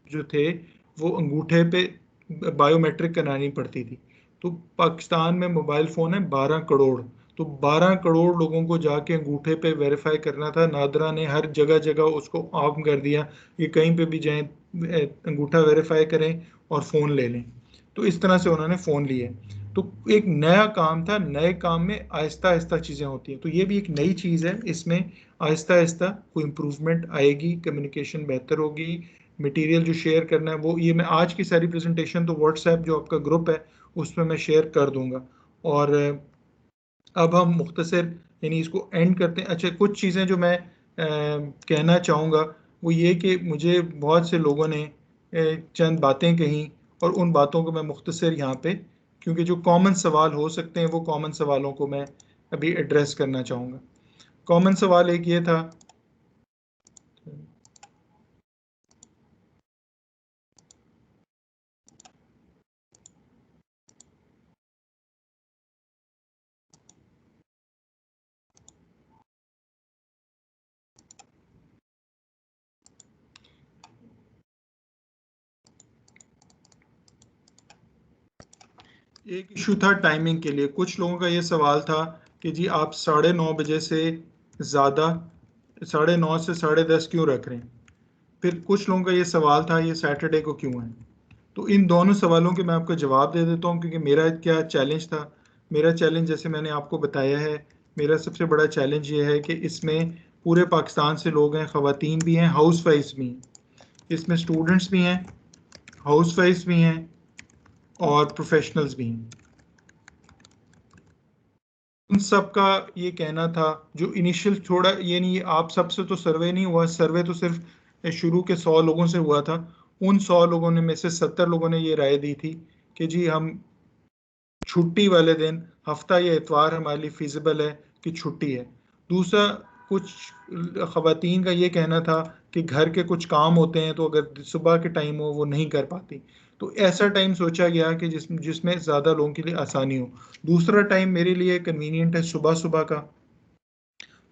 जो थे वो अंगूठे पे बायोमेट्रिक करानी पड़ती थी। तो पाकिस्तान में मोबाइल फ़ोन है 12 करोड़, तो 12 करोड़ लोगों को जाके अंगूठे पे वेरीफाई करना था। नादरा ने हर जगह जगह उसको आम कर दिया कि कहीं पे भी जाएं अंगूठा वेरीफाई करें और फ़ोन ले लें। तो इस तरह से उन्होंने फ़ोन लिए। तो एक नया काम था, नए काम में आहिस्ता आहिस्ता चीज़ें होती हैं। तो ये भी एक नई चीज़ है, इसमें आहिस्ता आहिस्ता कोई इम्प्रूवमेंट आएगी, कम्युनिकेशन बेहतर होगी, मटेरियल जो शेयर करना है वो, ये मैं आज की सारी प्रेजेंटेशन तो व्हाट्सएप जो आपका ग्रुप है उसमें मैं शेयर कर दूंगा। और अब हम मुख्तसर यानी इसको एंड करते हैं। अच्छा, कुछ चीज़ें जो मैं कहना चाहूँगा वो ये कि मुझे बहुत से लोगों ने चंद बातें कहीं, और उन बातों को मैं मुख्तसर यहाँ पे, क्योंकि जो कॉमन सवाल हो सकते हैं वो कॉमन सवालों को मैं अभी एड्रेस करना चाहूँगा। कॉमन सवाल एक ये था, एक इशू था टाइमिंग के लिए। कुछ लोगों का ये सवाल था कि जी आप 9:30 बजे से ज़्यादा, 9:30 से 10:30 क्यों रख रहे हैं। फिर कुछ लोगों का ये सवाल था ये सैटरडे को क्यों है। तो इन दोनों सवालों के मैं आपको जवाब दे देता हूँ, क्योंकि मेरा क्या चैलेंज था। मेरा चैलेंज जैसे मैंने आपको बताया है, मेरा सबसे बड़ा चैलेंज ये है कि इसमें पूरे पाकिस्तान से लोग हैं, ख़वातीन भी हैं, हाउस वाइफ्स भी हैं, इसमें स्टूडेंट्स भी हैं, हाउस वाइफ्स भी हैं और प्रोफेशनल्स भी हैं। उन सब का ये कहना था, जो इनिशियल थोड़ा, ये नहीं आप सबसे तो सर्वे नहीं हुआ, सर्वे तो सिर्फ शुरू के 100 लोगों से हुआ था। उन 100 लोगों ने में से 70 लोगों ने ये राय दी थी कि जी हम छुट्टी वाले दिन, हफ्ता या इतवार हमारे लिए फिजिबल है कि छुट्टी है। दूसरा, कुछ ख़वातीन का ये कहना था कि घर के कुछ काम होते हैं तो अगर सुबह के टाइम हो वो नहीं कर पाती, तो ऐसा टाइम सोचा गया कि जिसमें ज़्यादा लोगों के लिए आसानी हो। दूसरा टाइम मेरे लिए कन्वीनियंट है सुबह सुबह का।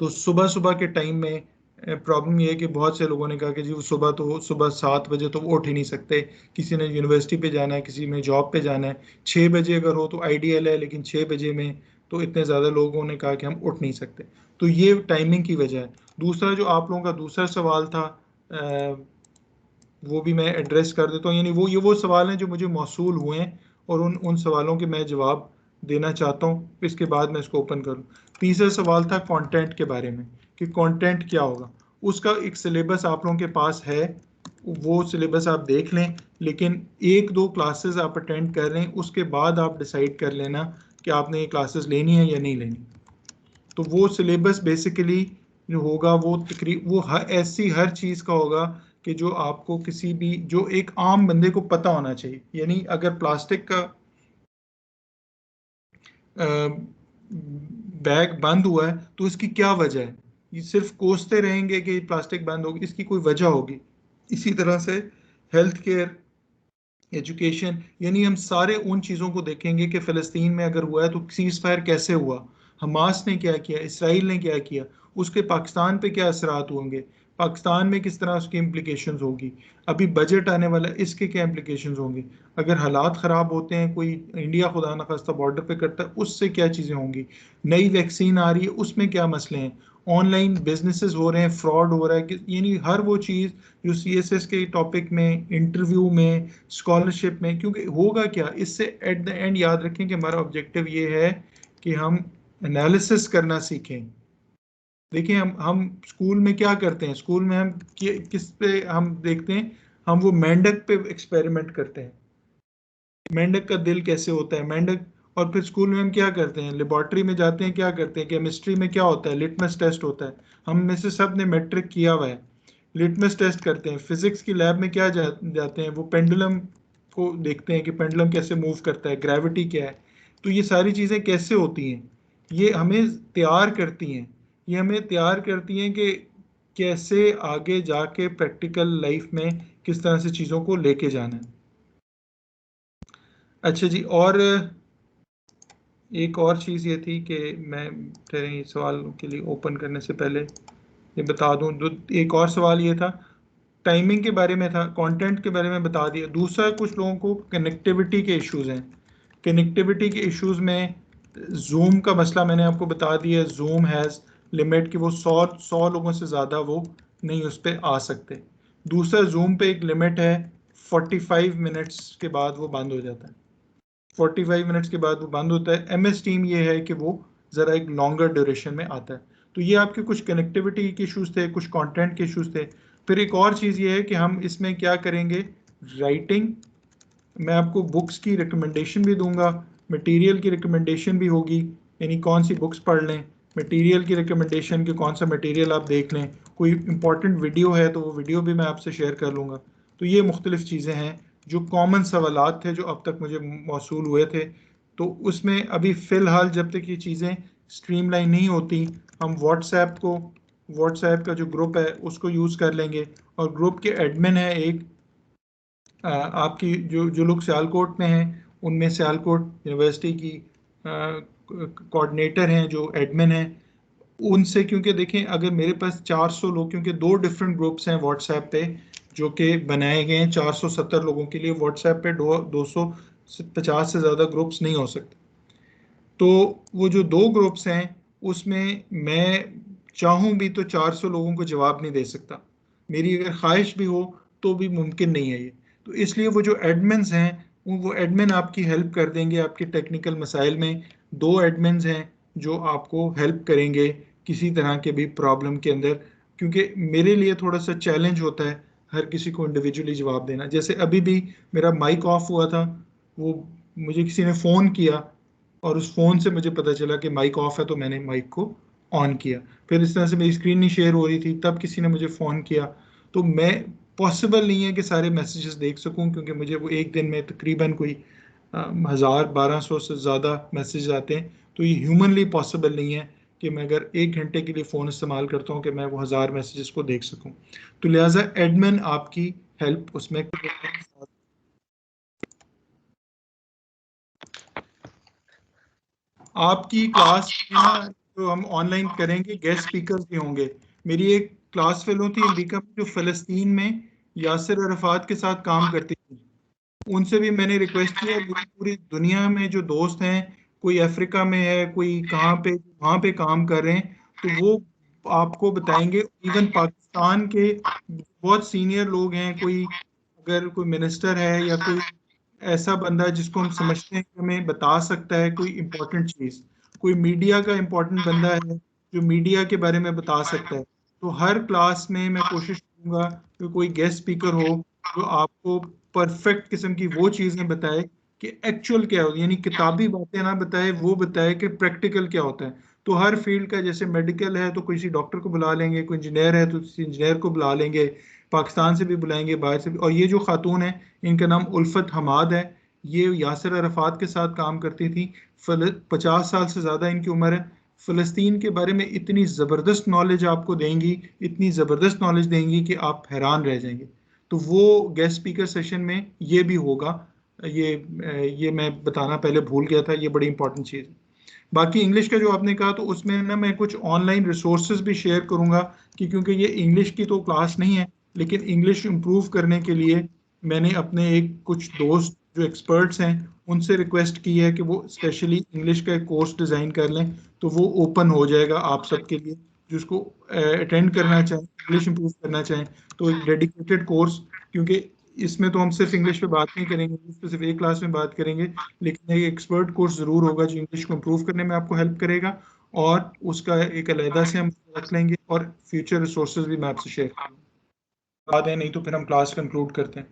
तो सुबह सुबह के टाइम में प्रॉब्लम ये है कि बहुत से लोगों ने कहा कि जी वो सुबह, तो सुबह 7 बजे तो वो उठ ही नहीं सकते, किसी ने यूनिवर्सिटी पे जाना है, किसी में जॉब पे जाना है। 6 बजे अगर हो तो आइडियल है, लेकिन 6 बजे में तो इतने ज़्यादा लोगों ने कहा कि हम उठ नहीं सकते। तो ये टाइमिंग की वजह है। दूसरा जो आप लोगों का दूसरा सवाल था, वो भी मैं एड्रेस कर देता हूँ। यानी वो सवाल हैं जो मुझे मौसूल हुए हैं, और उन उन सवालों के मैं जवाब देना चाहता हूँ, इसके बाद मैं इसको ओपन करूँ। तीसरा सवाल था कंटेंट के बारे में, कि कंटेंट क्या होगा। उसका एक सिलेबस आप लोगों के पास है, वो सिलेबस आप देख लें, लेकिन 1-2 क्लासेस आप अटेंड कर रहे हैं, उसके बाद आप डिसाइड कर लेना कि आपने ये क्लासेस लेनी है या नहीं लेनी। तो वो सिलेबस बेसिकली जो होगा वो वो ऐसी हर चीज़ का होगा कि जो आपको किसी भी, जो एक आम बंदे को पता होना चाहिए। यानी अगर प्लास्टिक का बैग बंद हुआ है तो इसकी क्या वजह है। ये सिर्फ कोसते रहेंगे कि प्लास्टिक बंद होगी, इसकी कोई वजह होगी। इसी तरह से हेल्थ केयर, एजुकेशन, यानी हम सारे उन चीज़ों को देखेंगे कि फ़लस्तीन में अगर हुआ है तो सीज़ फायर कैसे हुआ, हमास ने क्या किया, इसराइल ने क्या किया, उसके पाकिस्तान पे क्या असरात होंगे, पाकिस्तान में किस तरह उसकी इम्प्लिकेशंस होगी, अभी बजट आने वाला है इसके क्या इम्प्लिकेशंस होंगी, अगर हालात ख़राब होते हैं, कोई इंडिया खुदा न खास्ता बॉर्डर पे करता है उससे क्या चीज़ें होंगी, नई वैक्सीन आ रही है उसमें क्या मसले हैं, ऑनलाइन बिजनेसेस हो रहे हैं, फ्रॉड हो रहा है यानी हर वो चीज़ जो सीएसएस के टॉपिक में, इंटरव्यू में, स्कॉलरशिप में, क्योंकि होगा क्या इससे एट द एंड, याद रखें कि हमारा ऑब्जेक्टिव ये है कि हम एनालिसिस करना सीखें। देखिए हम स्कूल में क्या करते हैं, स्कूल में हम किस पे हम देखते हैं, हम वो मेंढक पे एक्सपेरिमेंट करते हैं, मेंढक का दिल कैसे होता है, मेंढक। और फिर स्कूल में हम क्या करते हैं, लेबोरेटरी में जाते हैं, क्या करते हैं, केमिस्ट्री में क्या होता है, लिटमस टेस्ट होता है। हम में से सब ने मैट्रिक किया हुआ है, लिटमस टेस्ट करते हैं। फिजिक्स की लैब में क्या जाते हैं, वो पेंडुलम को देखते हैं कि पेंडुलम कैसे मूव करता है, ग्रेविटी क्या है। तो ये सारी चीज़ें कैसे होती हैं, ये हमें तैयार करती हैं। ये हमें तैयार करती हैं कि कैसे आगे जाके प्रैक्टिकल लाइफ में किस तरह से चीज़ों को लेके जाना है। अच्छा जी, और एक और चीज़ ये थी कि मैं तेरे सवाल के लिए ओपन करने से पहले ये बता दूं, एक और सवाल ये था, टाइमिंग के बारे में था, कंटेंट के बारे में बता दिया। दूसरा, कुछ लोगों को कनेक्टिविटी के इश्यूज हैं। कनेक्टिविटी के इश्यूज में जूम का मसला मैंने आपको बता दिया, जूम हैज़ लिमिट कि वो 100 लोगों से ज़्यादा वो नहीं उस पर आ सकते। दूसरा, जूम पे एक लिमिट है, 45 मिनट्स के बाद वो बंद हो जाता है। 45 मिनट्स के बाद वो बंद होता है। MS टीम ये है कि वो ज़रा एक लॉन्गर ड्यूरेशन में आता है। तो ये आपके कुछ कनेक्टिविटी के इश्यूज थे, कुछ कंटेंट के इश्यूज थे। फिर एक और चीज़ ये है कि हम इसमें क्या करेंगे, राइटिंग। मैं आपको बुक्स की रिकमेंडेशन भी दूंगा, मटेरियल की रिकमेंडेशन भी होगी, यानी कौन सी बुक्स पढ़ लें, मटेरियल की रिकमेंडेशन कि कौन सा मटेरियल आप देख लें, कोई इंपॉर्टेंट वीडियो है तो वो वीडियो भी मैं आपसे शेयर कर लूँगा। तो ये मुख्तलिफ चीज़ें हैं जो कॉमन सवालात थे जो अब तक मुझे मौसूल हुए थे। तो उसमें अभी फ़िलहाल जब तक ये चीज़ें स्ट्रीमलाइन नहीं होती, हम व्हाट्सएप का जो ग्रुप है उसको यूज़ कर लेंगे। और ग्रुप के एडमिन है एक, आपकी जो जो लोग सियालकोट में हैं उनमें सियालकोट यूनिवर्सिटी की कोऑर्डिनेटर हैं जो एडमिन हैं उनसे, क्योंकि देखें अगर मेरे पास 400 लोग, क्योंकि 2 डिफरेंट ग्रुप्स हैं व्हाट्सएप पे जो कि बनाए गए हैं 470 लोगों के लिए। व्हाट्सएप पे 250 से ज़्यादा ग्रुप्स नहीं हो सकते। तो वो जो 2 ग्रुप्स हैं उसमें मैं चाहूँ भी तो 400 लोगों को जवाब नहीं दे सकता, मेरी अगर ख्वाहिश भी हो तो भी मुमकिन नहीं है ये। तो इसलिए वो जो एडमिन्स हैं वो एडमिन आपकी हेल्प कर देंगे आपके टेक्निकल मसाइल में। 2 एडमिन्स हैं जो आपको हेल्प करेंगे किसी तरह के भी प्रॉब्लम के अंदर, क्योंकि मेरे लिए थोड़ा सा चैलेंज होता है हर किसी को इंडिविजुअली जवाब देना। जैसे अभी भी मेरा माइक ऑफ हुआ था, वो मुझे किसी ने फ़ोन किया और उस फ़ोन से मुझे पता चला कि माइक ऑफ है, तो मैंने माइक को ऑन किया। फिर इस तरह से मेरी स्क्रीन नहीं शेयर हो रही थी, तब किसी ने मुझे फ़ोन किया। तो मैं पॉसिबल नहीं है कि सारे मैसेजेस देख सकूं, क्योंकि मुझे वो एक दिन में तकरीबन कोई 1000-1200 से ज़्यादा मैसेज आते हैं। तो ये ह्यूमनली पॉसिबल नहीं है कि मैं अगर 1 घंटे के लिए फ़ोन इस्तेमाल करता हूँ कि मैं वो 1000 मैसेजेस को देख सकूँ। तो लिहाजा एडमिन आपकी हेल्प उसमें आपकी क्लास में ना जो हम ऑनलाइन करेंगे गेस्ट स्पीकर्स भी होंगे। मेरी एक क्लास फेलो थी अमेरिका में जो फ़लस्तीन में यासिर अरफात के साथ काम करती थी, उनसे भी मैंने रिक्वेस्ट किया। मेरी पूरी दुनिया में जो दोस्त हैं, कोई अफ्रीका में है, कोई कहाँ पे वहाँ पे काम कर रहे हैं, तो वो आपको बताएंगे। इवन पाकिस्तान के बहुत सीनियर लोग हैं, कोई अगर कोई मिनिस्टर है या कोई ऐसा बंदा है जिसको हम समझते हैं कि हमें बता सकता है कोई इम्पोर्टेंट चीज़, कोई मीडिया का इम्पोर्टेंट बंदा है जो मीडिया के बारे में बता सकता है, तो हर क्लास में मैं कोशिश करूँगा कि कोई गेस्ट स्पीकर हो जो आपको परफेक्ट किस्म की वो चीज़ें बताए कि एक्चुअल क्या होती है, यानी किताबी बातें ना बताए, वो बताए कि प्रैक्टिकल क्या होता है। तो हर फील्ड का, जैसे मेडिकल है तो किसी डॉक्टर को बुला लेंगे, कोई इंजीनियर है तो किसी इंजीनियर को बुला लेंगे, पाकिस्तान से भी बुलाएंगे, बाहर से भी। और ये जो खातून है इनका नाम उल्फत हमाद है, ये यासिर अरफात के साथ काम करती थी। 50 साल से ज़्यादा इनकी उम्र है। फ़लस्तीन के बारे में इतनी ज़बरदस्त नॉलेज आपको देंगी, इतनी ज़बरदस्त नॉलेज देंगी कि आप हैरान रह जाएंगे। तो वो गेस्ट स्पीकर सेशन में ये भी होगा। ये मैं बताना पहले भूल गया था, ये बड़ी इंपॉर्टेंट चीज़ है। बाकी इंग्लिश का जो आपने कहा, तो उसमें ना मैं कुछ ऑनलाइन रिसोर्सेज भी शेयर करूंगा कि क्योंकि ये इंग्लिश की तो क्लास नहीं है, लेकिन इंग्लिश इम्प्रूव करने के लिए मैंने अपने एक कुछ दोस्त जो एक्सपर्ट्स हैं उनसे रिक्वेस्ट की है कि वो स्पेशली इंग्लिश का एक कोर्स डिज़ाइन कर लें। तो वो ओपन हो जाएगा आप सबके लिए, जिसको अटेंड करना चाहें, इंग्लिश इम्प्रूव करना चाहें, तो एक डेडिकेटेड कोर्स। क्योंकि इसमें तो हम सिर्फ इंग्लिश पे बात नहीं करेंगे, इंग्लिश पे सिर्फ एक क्लास में बात करेंगे, लेकिन एक एक्सपर्ट कोर्स ज़रूर होगा जो इंग्लिश को इम्प्रूव करने में आपको हेल्प करेगा। और उसका एक अलहदा से हम रख लेंगे, और फ्यूचर रिसोर्सेज भी मैं आपसे शेयर करूँगा। बता दें, नहीं तो फिर हम क्लास कंक्लूड करते हैं।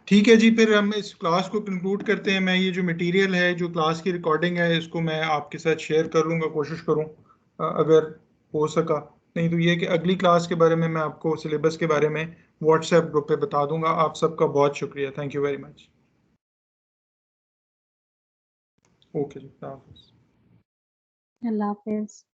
ठीक है जी, फिर हम इस क्लास को कंक्लूड करते हैं। मैं ये जो मटेरियल है, जो क्लास की रिकॉर्डिंग है, इसको मैं आपके साथ शेयर कर लूँगा, कोशिश करूँ अगर हो सका। नहीं तो ये कि अगली क्लास के बारे में मैं आपको सिलेबस के बारे में व्हाट्सएप ग्रुप पे बता दूंगा। आप सबका बहुत शुक्रिया, thank you very much. Okay जी, अल्लाह हाफिज़।